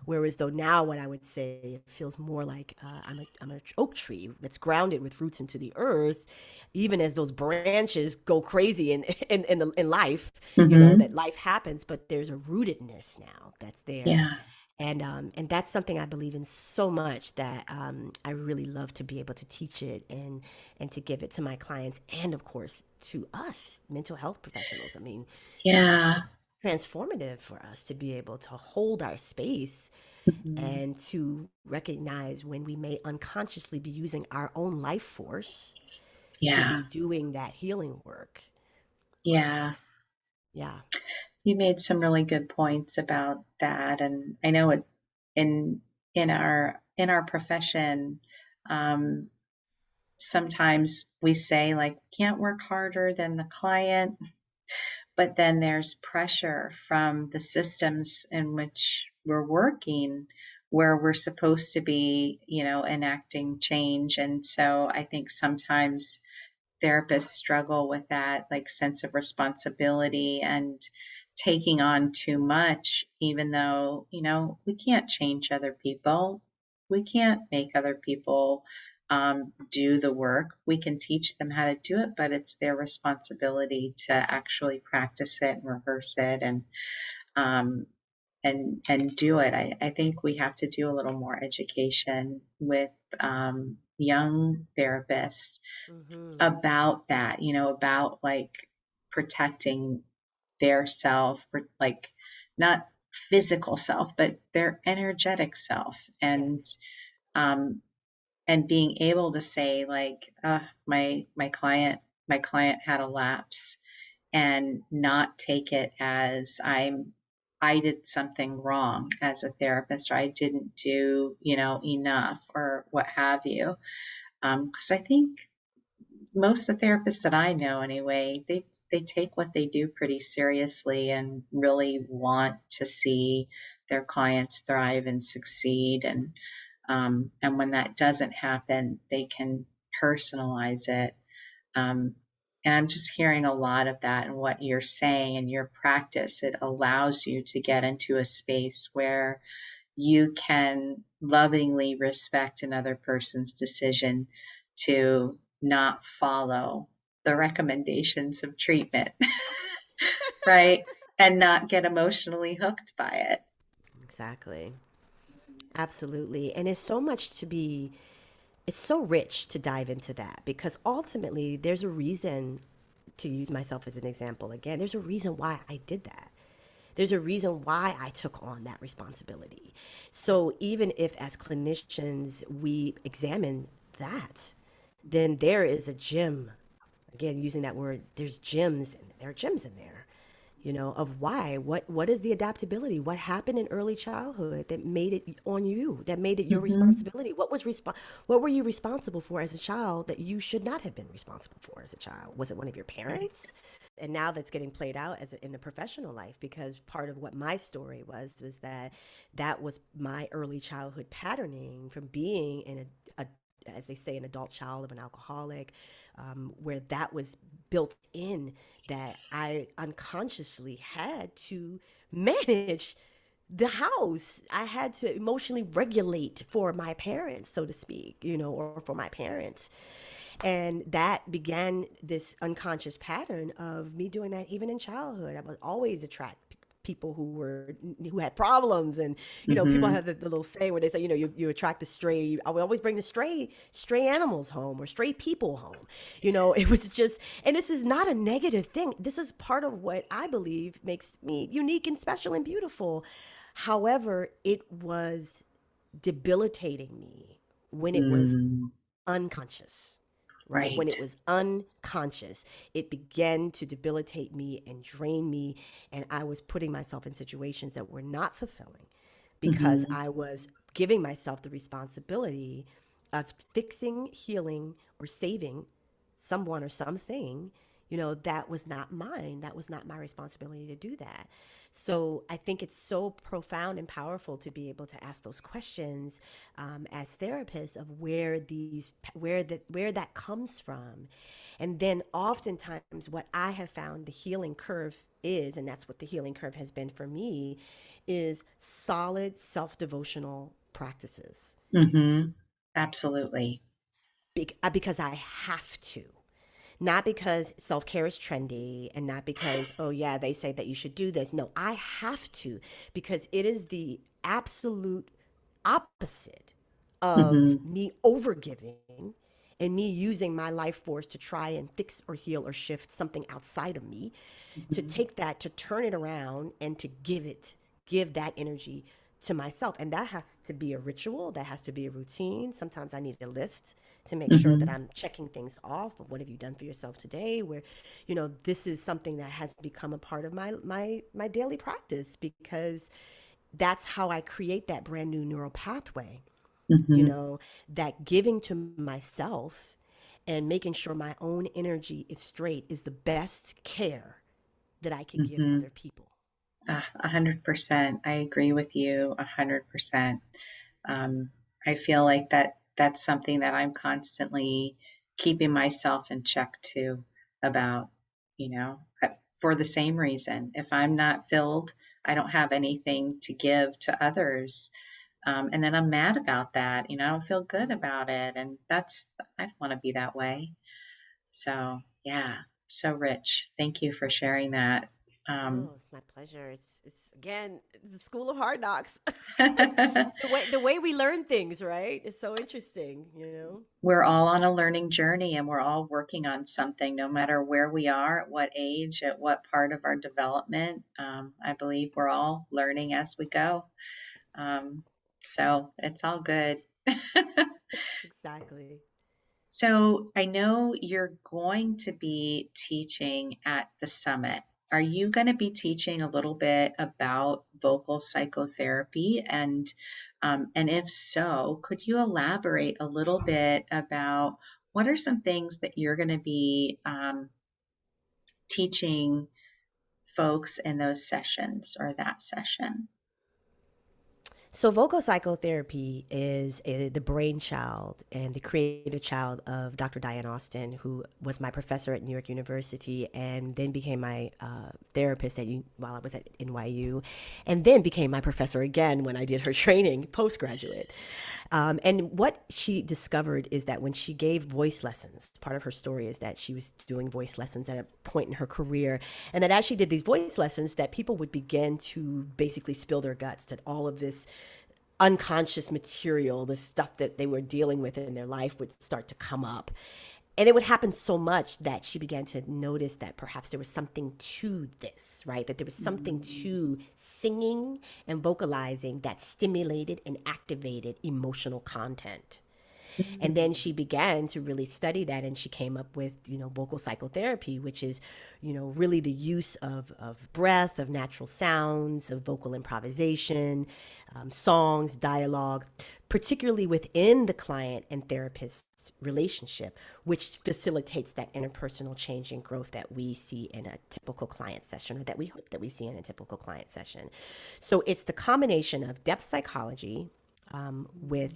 Whereas though now what I would say it feels more like I'm an oak tree that's grounded with roots into the earth, even as those branches go crazy in life, Mm-hmm. that life happens, but there's a rootedness now that's there. Yeah. And that's something I believe in so much that I really love to be able to teach it and to give it to my clients and of course to us mental health professionals. I mean, this Yeah. is transformative for us to be able to hold our space Mhm. and to recognize when we may unconsciously be using our own life force to Yeah. be doing that healing work. Yeah. Yeah. You made some really good points about that, and I know it in in our profession. Um, Sometimes we say like can't work harder than the client, but then there's pressure from the systems in which we're working where we're supposed to be, enacting change. And so I think sometimes therapists struggle with that like sense of responsibility and taking on too much, even though, we can't change other people. We can't make other people do the work. We can teach them how to do it, but it's their responsibility to actually practice it and rehearse it um, and do it. I think we have to do a little more education with young therapists Mm-hmm. about that, about like protecting their self, like not physical self, but their energetic self, Yes. um, and being able to say like, my client had a lapse, and not take it as I did something wrong as a therapist, or I didn't do, enough, or what have you. Because I think most of the therapists that I know anyway, they take what they do pretty seriously and really want to see their clients thrive and succeed. And when that doesn't happen, they can personalize it. Um, and I'm just hearing a lot of that in what you're saying in your practice. It allows you to get into a space where you can lovingly respect another person's decision to not follow the recommendations of treatment, right? And not get emotionally hooked by it. Exactly. Absolutely. And it's so much to be, it's so rich to dive into that because ultimately there's a reason, to use myself as an example again, there's a reason why I did that. There's a reason why I took on that responsibility. So even if as clinicians we examine that, then there is a gem. Again, using that word, there's gems, and there are gems in there, of why, what is the adaptability, what happened in early childhood that made it on you, that made it your Mm-hmm. responsibility, what were you responsible for as a child that you should not have been responsible for as a child? Was it one of your Right. parents? And now that's getting played out in the professional life, because part of what my story was that that was my early childhood patterning from being in a as they say, an adult child of an alcoholic, where that was built in, that I unconsciously had to manage the house. I had to emotionally regulate for my parents, so to speak, or for my parents. And that began this unconscious pattern of me doing that even in childhood. I would always attract people who had problems. And people Mm-hmm. have the little saying where they say, you attract the stray. I would always bring the stray animals home, or stray people home. It was just, and this is not a negative thing. This is part of what I believe makes me unique and special and beautiful. However, it was debilitating me when it was Mm, unconscious, right? When right. it was unconscious, it began to debilitate me and drain me. And I was putting myself in situations that were not fulfilling because Mm-hmm. I was giving myself the responsibility of fixing, healing, or saving someone or something, that was not mine. That was not my responsibility to do that. So I think it's so profound and powerful to be able to ask those questions, as therapists, of where that comes from. And then oftentimes what I have found the healing curve is, and that's what the healing curve has been for me, is solid self-devotional practices. Mm-hmm. Absolutely. Because I have to. Not because self-care is trendy and not because, oh yeah, they say that you should do this. No, I have to, because it is the absolute opposite of Mm-hmm. me overgiving and me using my life force to try and fix or heal or shift something outside of me, to Mm-hmm. take that, to turn it around and to give that energy to myself. And that has to be a ritual, that has to be a routine. Sometimes I need a list to make sure that Mm-hmm. I'm checking things off of what have you done for yourself today, where, this is something that has become a part of my daily practice, because that's how I create that brand new neural pathway, you Mm-hmm. know, that giving to myself and making sure my own energy is straight is the best care that I could give Mm-hmm. other people. 100%. I agree with you 100%. Um, I feel like that's something that I'm constantly keeping myself in check too about, for the same reason. If I'm not filled, I don't have anything to give to others. And then I'm mad about that. I don't feel good about it. And I don't want to be that way. So, yeah, so rich. Thank you for sharing that. Um, Oh, it's my pleasure. It's again the school of hard knocks. The way we learn things, right? It's so interesting. we're all on a learning journey and we're all working on something, no matter where we are, at what age, at what part of our development. I believe we're all learning as we go. Um, so it's all good. Exactly. So I know you're going to be teaching at the summit. Are you going to be teaching a little bit about vocal psychotherapy? And if so, could you elaborate a little bit about what are some things that you're going to be teaching folks in those sessions or that session? So, vocal psychotherapy is the brainchild and the creative child of Dr. Diane Austin, who was my professor at New York University and then became my therapist while I was at NYU, and then became my professor again when I did her training postgraduate. And what she discovered is that when she gave voice lessons, part of her story is that she was doing voice lessons at a point in her career, and that as she did these voice lessons, that people would begin to basically spill their guts, that all of this unconscious material, the stuff that they were dealing with in their life would start to come up. And it would happen so much that she began to notice that perhaps there was something to this, right? That there was something Mm, to singing and vocalizing that stimulated and activated emotional content. And mm, then she began to really study that, and she came up with, vocal psychotherapy, which is, really the use of breath, of natural sounds, of vocal improvisation, songs, dialogue, particularly within the client and therapist relationship, which facilitates that interpersonal change and growth that we see in a typical client session, or that we hope that we see in a typical client session. So it's the combination of depth psychology, with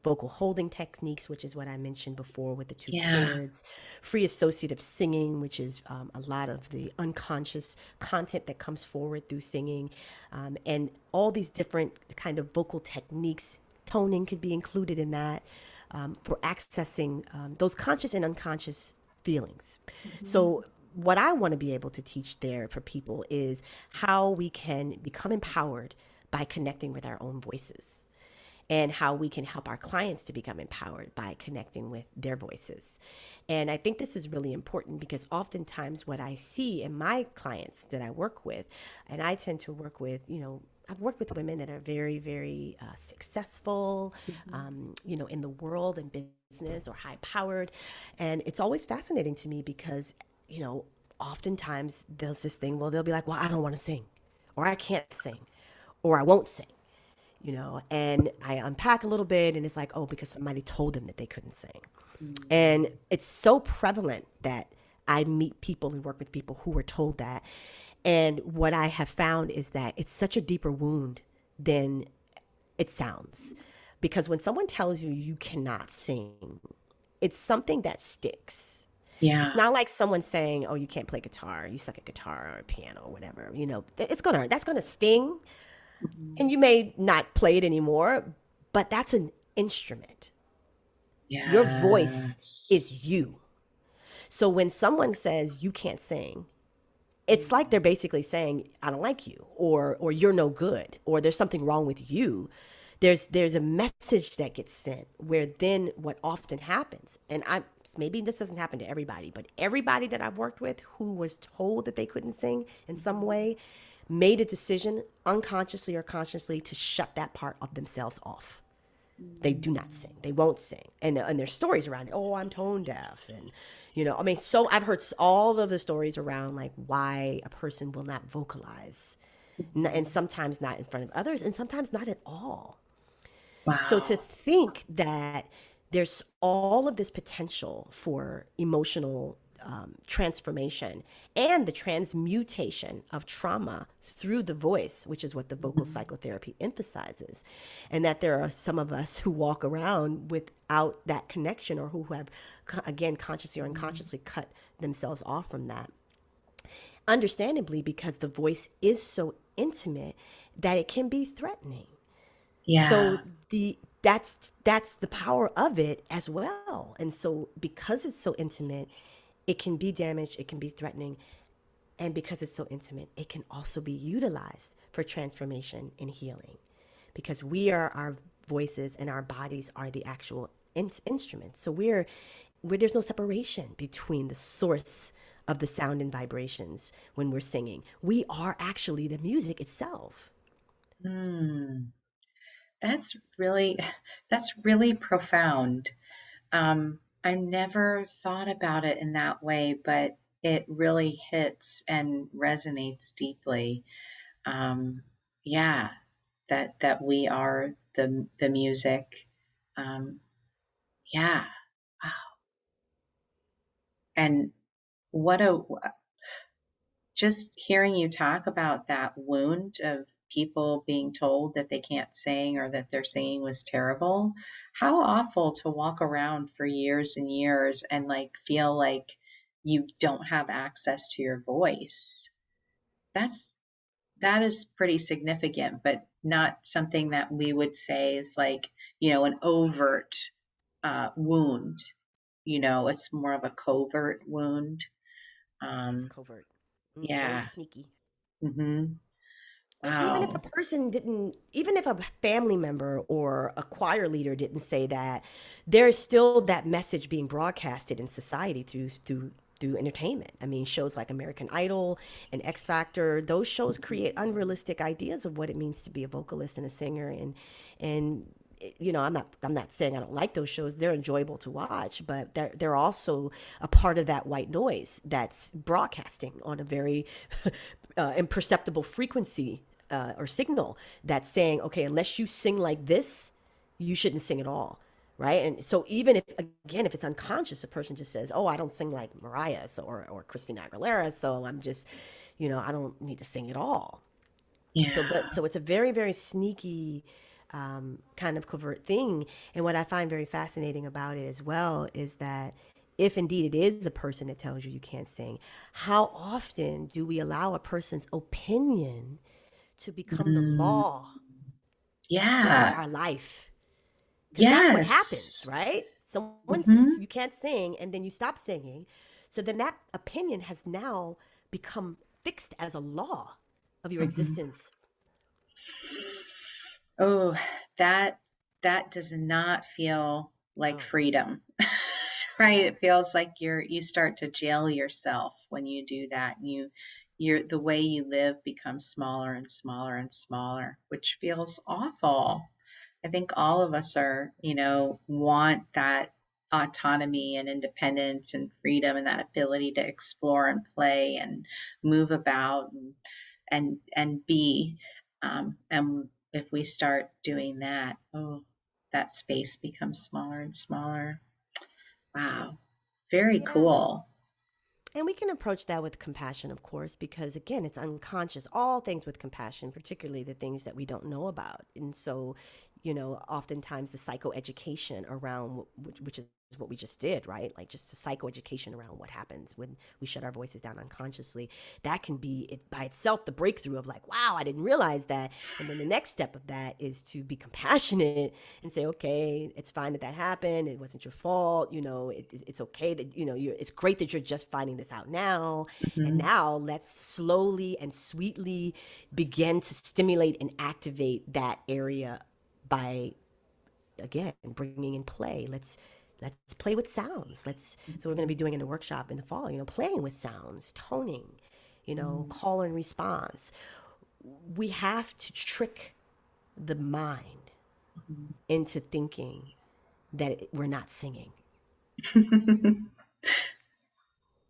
vocal holding techniques, which is what I mentioned before with the two yeah. chords, free associative singing, which is a lot of the unconscious content that comes forward through singing, and all these different kind of vocal techniques. Toning could be included in that, for accessing those conscious and unconscious feelings. Mhm. So what I want to be able to teach there for people is how we can become empowered by connecting with our own voices, and how we can help our clients to become empowered by connecting with their voices. And I think this is really important because oftentimes what I see in my clients that I work with, and I tend to work with, I've worked with women that are very, very successful, Mhm. in the world and business, or high powered. And it's always fascinating to me because, oftentimes there's this thing, well, they'll be like, well, I don't want to sing, or I can't sing, or I won't sing, and I unpack a little bit, and it's like, oh, because somebody told them that they couldn't sing. And Mm. it's so prevalent that I meet people and work with people who were told that. And what I have found is that it's such a deeper wound than it sounds. Because when someone tells you you cannot sing, it's something that sticks. It's Yeah. not like someone saying, "Oh, you can't play guitar. You suck at guitar or piano or whatever." That's gonna sting, Mhm. and you may not play it anymore, but that's an instrument. Your voice Yes. is you. So when someone says you can't sing, it's like they're basically saying, I don't like you, or you're no good, or there's something wrong with you. There's a message that gets sent where then what often happens, and I maybe this doesn't happen to everybody, but everybody that I've worked with who was told that they couldn't sing in some way made a decision unconsciously or consciously to shut that part of themselves off. They do not sing. They won't sing. And there's stories around it. Oh, I'm tone deaf. And, I mean, so I've heard all of the stories around like why a person will not vocalize. And sometimes not in front of others and sometimes not at all. So Wow. to think that there's all of this potential for emotional transformation and the transmutation of trauma through the voice, which is what the vocal psychotherapy emphasizes, and that there are some of us who walk around without that connection or who have, again, consciously or unconsciously cut themselves off from that. Understandably, because the voice is so intimate that it can be threatening. Yeah. So that's the power of it as well. And so because it's so intimate, it can be damaged, it can be threatening, and because it's so intimate, it can also be utilized for transformation and healing. Because we are our voices and our bodies are the actual instruments. So there's no separation between the source of the sound and vibrations when we're singing. We are actually the music itself. Hmm. That's really that's really profound. I never thought about it in that way, but it really hits and resonates deeply. Um, yeah, that we are the music. Um, yeah, wow. And what a just hearing you talk about that wound of people being told that they can't sing or that their singing was terrible. How awful to walk around for years and years and like feel like you don't have access to your voice. That's that is pretty significant, but not something that we would say is like, an overt wound. It's more of a covert wound. It's Um, covert, very yeah. sneaky. Hmm. And even if a Wow. person didn't, even if a family member or a choir leader didn't say that, there is still that message being broadcasted in society through entertainment. I mean, shows like American Idol and X Factor, those shows create unrealistic ideas of what it means to be a vocalist and a singer. And I'm not saying I don't like those shows. They're enjoyable to watch, but they're also a part of that white noise that's broadcasting on a very imperceptible frequency or signal that's saying, okay, unless you sing like this, you shouldn't sing at all. Right. And so even if, again, if it's unconscious, a person just says, oh, I don't sing like Mariah or Christina Aguilera. So I'm just, I don't need to sing at all. So Yeah. so it's a very, very sneaky kind of covert thing. And what I find very fascinating about it as well is that if indeed it is a person that tells you can't sing, how often do we allow a person's opinion to become the Mm, law over yeah. our life? Because that's what happens, Yes. right? Someone says Hmm. you can't sing and then you stop singing. So then that opinion has now become fixed as a law of your Hmm. existence. Oh, that that does not feel like No, freedom. Right? no. It feels like you start to jail yourself when you do that. The way you live becomes smaller and smaller and smaller, which feels awful. I think all of us want that autonomy and independence and freedom and that ability to explore and play and move about and be. And if we start doing that, oh, that space becomes smaller and smaller. Wow. Very Yes. cool. And we can approach that with compassion, of course, because again, it's unconscious. All things with compassion, particularly the things that we don't know about. And so, oftentimes the psychoeducation around which is what we just did, right? Like just the psychoeducation around what happens when we shut our voices down unconsciously. That can be it by itself, the breakthrough of like, wow, I didn't realize that. And then the next step of that is to be compassionate and say, okay, it's fine that happened. It wasn't your fault. It's okay that, it's great that you're just finding this out now. And now let's slowly and sweetly begin to stimulate and activate that area by, again, bringing in play. Let's play with sounds. So we're going to be doing in the workshop in the fall, playing with sounds, toning, call and response. We have to trick the mind into thinking that we're not singing.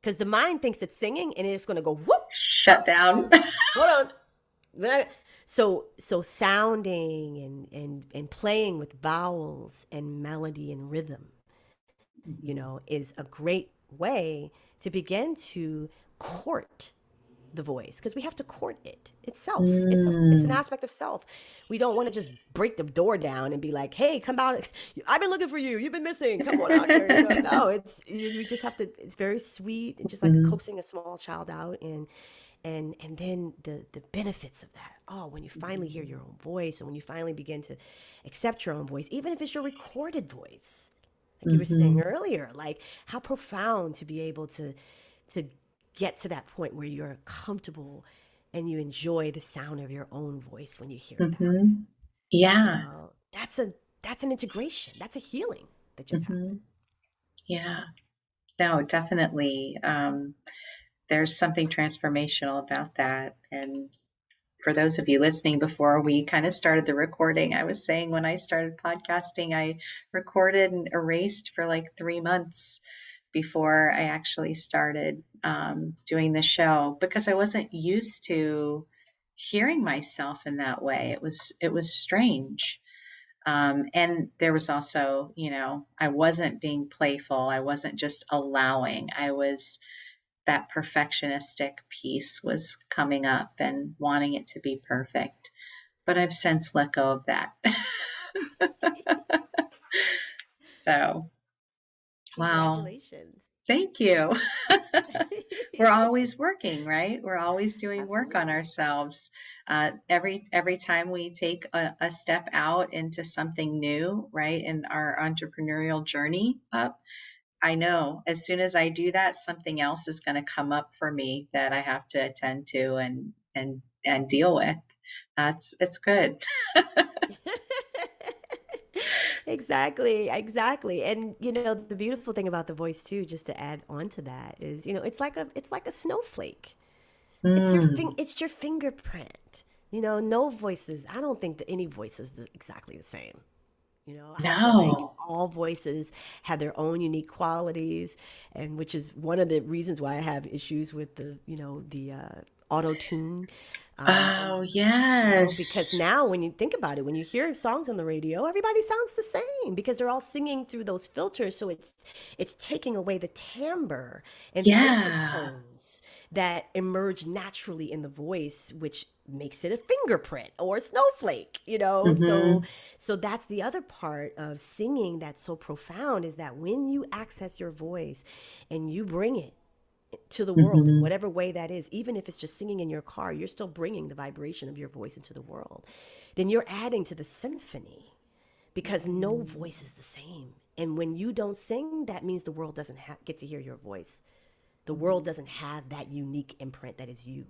Because the mind thinks it's singing and it's going to go whoop, shut down. Hold on. So sounding and playing with vowels and melody and rhythm, is a great way to begin to court the voice, because we have to court it itself. It's an aspect of self. We don't want to just break the door down and be like, hey, come out. I've been looking for you. You've been missing. Come on out here. No, we just have to, it's very sweet. It's just like coaxing a small child out, and then the benefits of that. Oh, when you finally hear your own voice, and when you finally begin to accept your own voice, even if it's your recorded voice, like you were saying earlier, like how profound to be able to get to that point where you're comfortable and you enjoy the sound of your own voice when you hear that. Yeah. That's an integration. That's a healing that just happened. Yeah. No, definitely. There's something transformational about that. And for those of you listening, before we kind of started the recording, I was saying when I started podcasting, I recorded and erased for like 3 months before I actually started doing the show, because I wasn't used to hearing myself in that way. It was strange. And there was also, I wasn't being playful. I wasn't just allowing. That perfectionistic piece was coming up and wanting it to be perfect. But I've since let go of that. So, wow. Congratulations. Thank you. We're always working, right? We're always doing work on ourselves. Every time we take a step out into something new, right, in our entrepreneurial journey up, I know as soon as I do that, something else is going to come up for me that I have to attend to and deal with. It's good. Exactly. And the beautiful thing about the voice too, just to add on to that, is it's like a snowflake. It's your fingerprint. No voices. I don't think that any voice is exactly the same. I feel like all voices have their own unique qualities, and which is one of the reasons why I have issues with the auto tune. Oh, yes. Because now when you think about it, when you hear songs on the radio, everybody sounds the same because they're all singing through those filters. So it's taking away the timbre and the overtones that emerge naturally in the voice, which makes it a fingerprint or a snowflake, So that's the other part of singing that's so profound, is that when you access your voice and you bring it to the world in whatever way that is, even if it's just singing in your car, you're still bringing the vibration of your voice into the world. Then you're adding to the symphony, because no voice is the same. And when you don't sing, that means the world doesn't get to hear your voice. The world doesn't have that unique imprint that is you.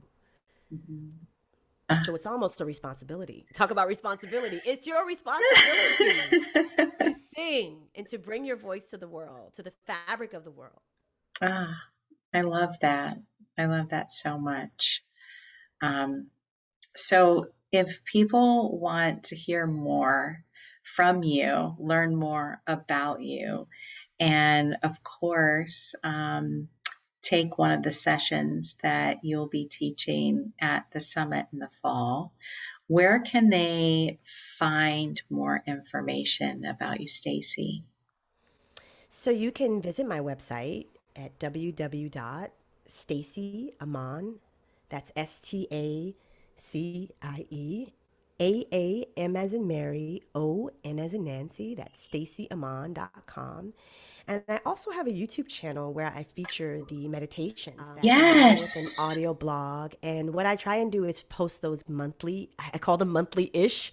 So it's almost a responsibility. Talk about responsibility. It's your responsibility to sing and to bring your voice to the world, to the fabric of the world. I love that. I love that so much. So if people want to hear more from you, learn more about you, and of course, take one of the sessions that you'll be teaching at the summit in the fall, where can they find more information about you, Stacie? So you can visit my website at www.stacieaamon, that's STACIE, AAM as in Mary, ON as in Nancy, that's stacieaamon.com. And I also have a YouTube channel where I feature the meditations along with an Yes. audio blog. And what I try and do is post those monthly. I call them monthly-ish.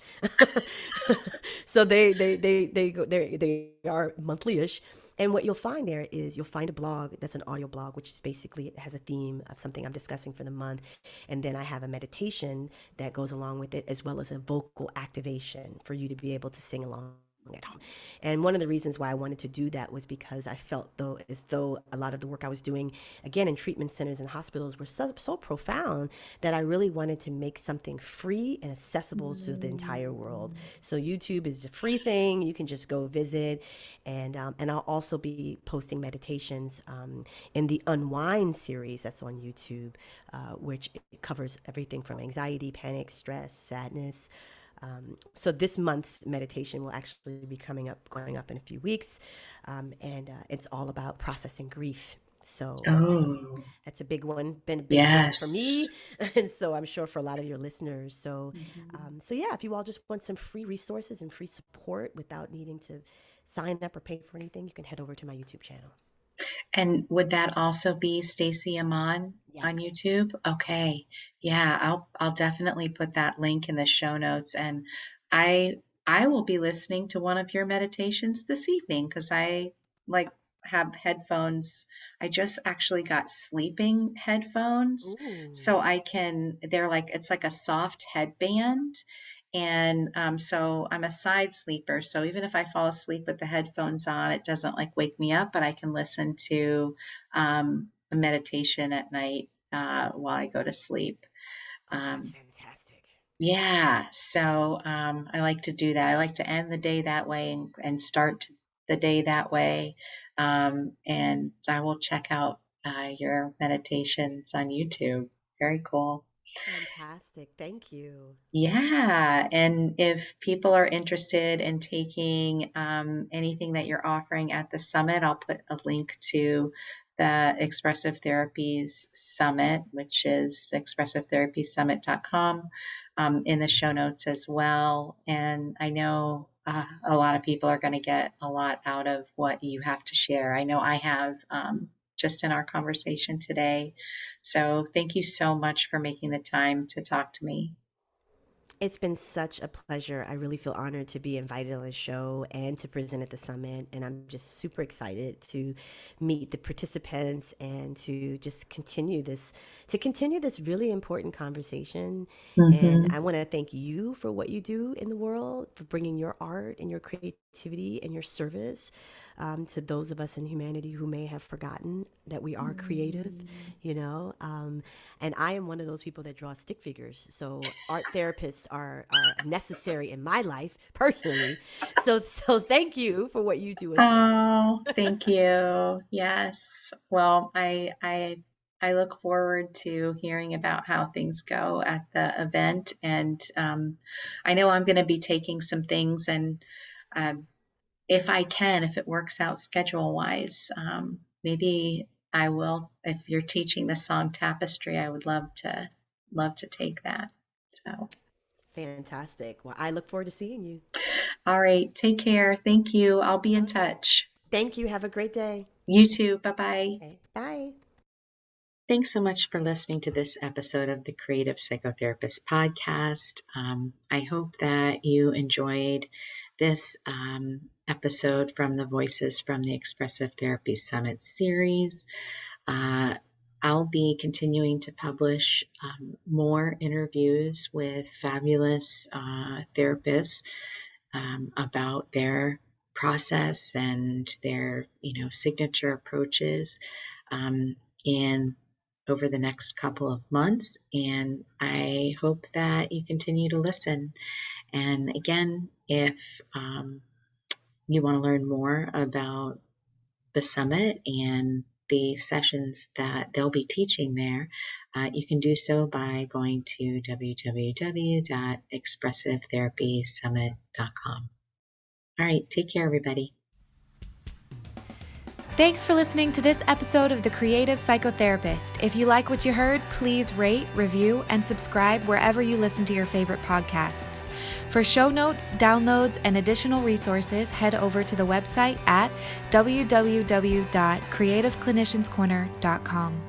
So they are monthly-ish. And what you'll find there is you'll find a blog that's an audio blog, which is basically it has a theme of something I'm discussing for the month. And then I have a meditation that goes along with it, as well as a vocal activation for you to be able to sing along at home. And one of the reasons why I wanted to do that was because I felt as though a lot of the work I was doing, again, in treatment centers and hospitals were so profound that I really wanted to make something free and accessible to the entire world. So YouTube is a free thing. You can just go visit. And I'll also be posting meditations in the Unwind series that's on YouTube, which covers everything from anxiety, panic, stress, sadness. So this month's meditation will actually be going up in a few weeks, and it's all about processing grief. So Oh, that's a big one, been a big one for yes. me, and so I'm sure for a lot of your listeners. So, Mhm. so yeah, if you all just want some free resources and free support without needing to sign up or pay for anything, you can head over to my YouTube channel. And would that also be Stacie Aamon Yes, on YouTube? yes. Okay. Yeah, I'll definitely put that link in the show notes. And I I will be listening to one of your meditations this evening because I like have headphones. I just actually got sleeping headphones. Ooh, So they're like, it's like a soft headband. And so I'm a side sleeper. So even if I fall asleep with the headphones on, it doesn't like wake me up, but I can listen to a meditation at night while I go to sleep. oh, that's Um, fantastic. yeah, so I like to do that. I like to end the day that way and start the day that way. And I will check out your meditations on YouTube. Very cool. Fantastic. Thank you. Yeah, and if people are interested in taking anything that you're offering at the summit, I'll put a link to the Expressive Therapies Summit, which is expressivetherapysummit.com, in the show notes as well. And I know a lot of people are going to get a lot out of what you have to share. I know I have just in our conversation today. So thank you so much for making the time to talk to me. It's been such a pleasure. I really feel honored to be invited on the show and to present at the summit. And I'm just super excited to meet the participants and to continue this really important conversation. And Hmm. I want to thank you for what you do in the world, for bringing your art and your creativity and your service to those of us in humanity who may have forgotten that we are creative, you know. And I am one of those people that draw stick figures. So art therapists are necessary in my life personally. So thank you for what you do as well. Oh, thank you. Yes. Well, I look forward to hearing about how things go at the event, and I know I'm going to be taking some things, and um, if I can, if it works out schedule wise, maybe I will. If you're teaching the Song Tapestry, I would love to take that. So, Fantastic. Well, I look forward to seeing you. all right. Take care. Thank you. I'll be in Okay. touch. Thank you. Have a great day. You too. Bye bye. Okay. Bye. Thanks so much for listening to this episode of the Creative Psychotherapist podcast. I hope that you enjoyed this episode from the Voices from the Expressive Therapy Summit series. Uh, I'll be continuing to publish more interviews with fabulous therapists about their process and their, signature approaches. And over the next couple of months. And I hope that you continue to listen. And again, if you want to learn more about the summit and the sessions that they'll be teaching there, you can do so by going to www.expressivetherapysummit.com. All right, take care, everybody. Thanks for listening to this episode of The Creative Psychotherapist. If you like what you heard, please rate, review, and subscribe wherever you listen to your favorite podcasts. For show notes, downloads, and additional resources, head over to the website at www.creativeclinicianscorner.com.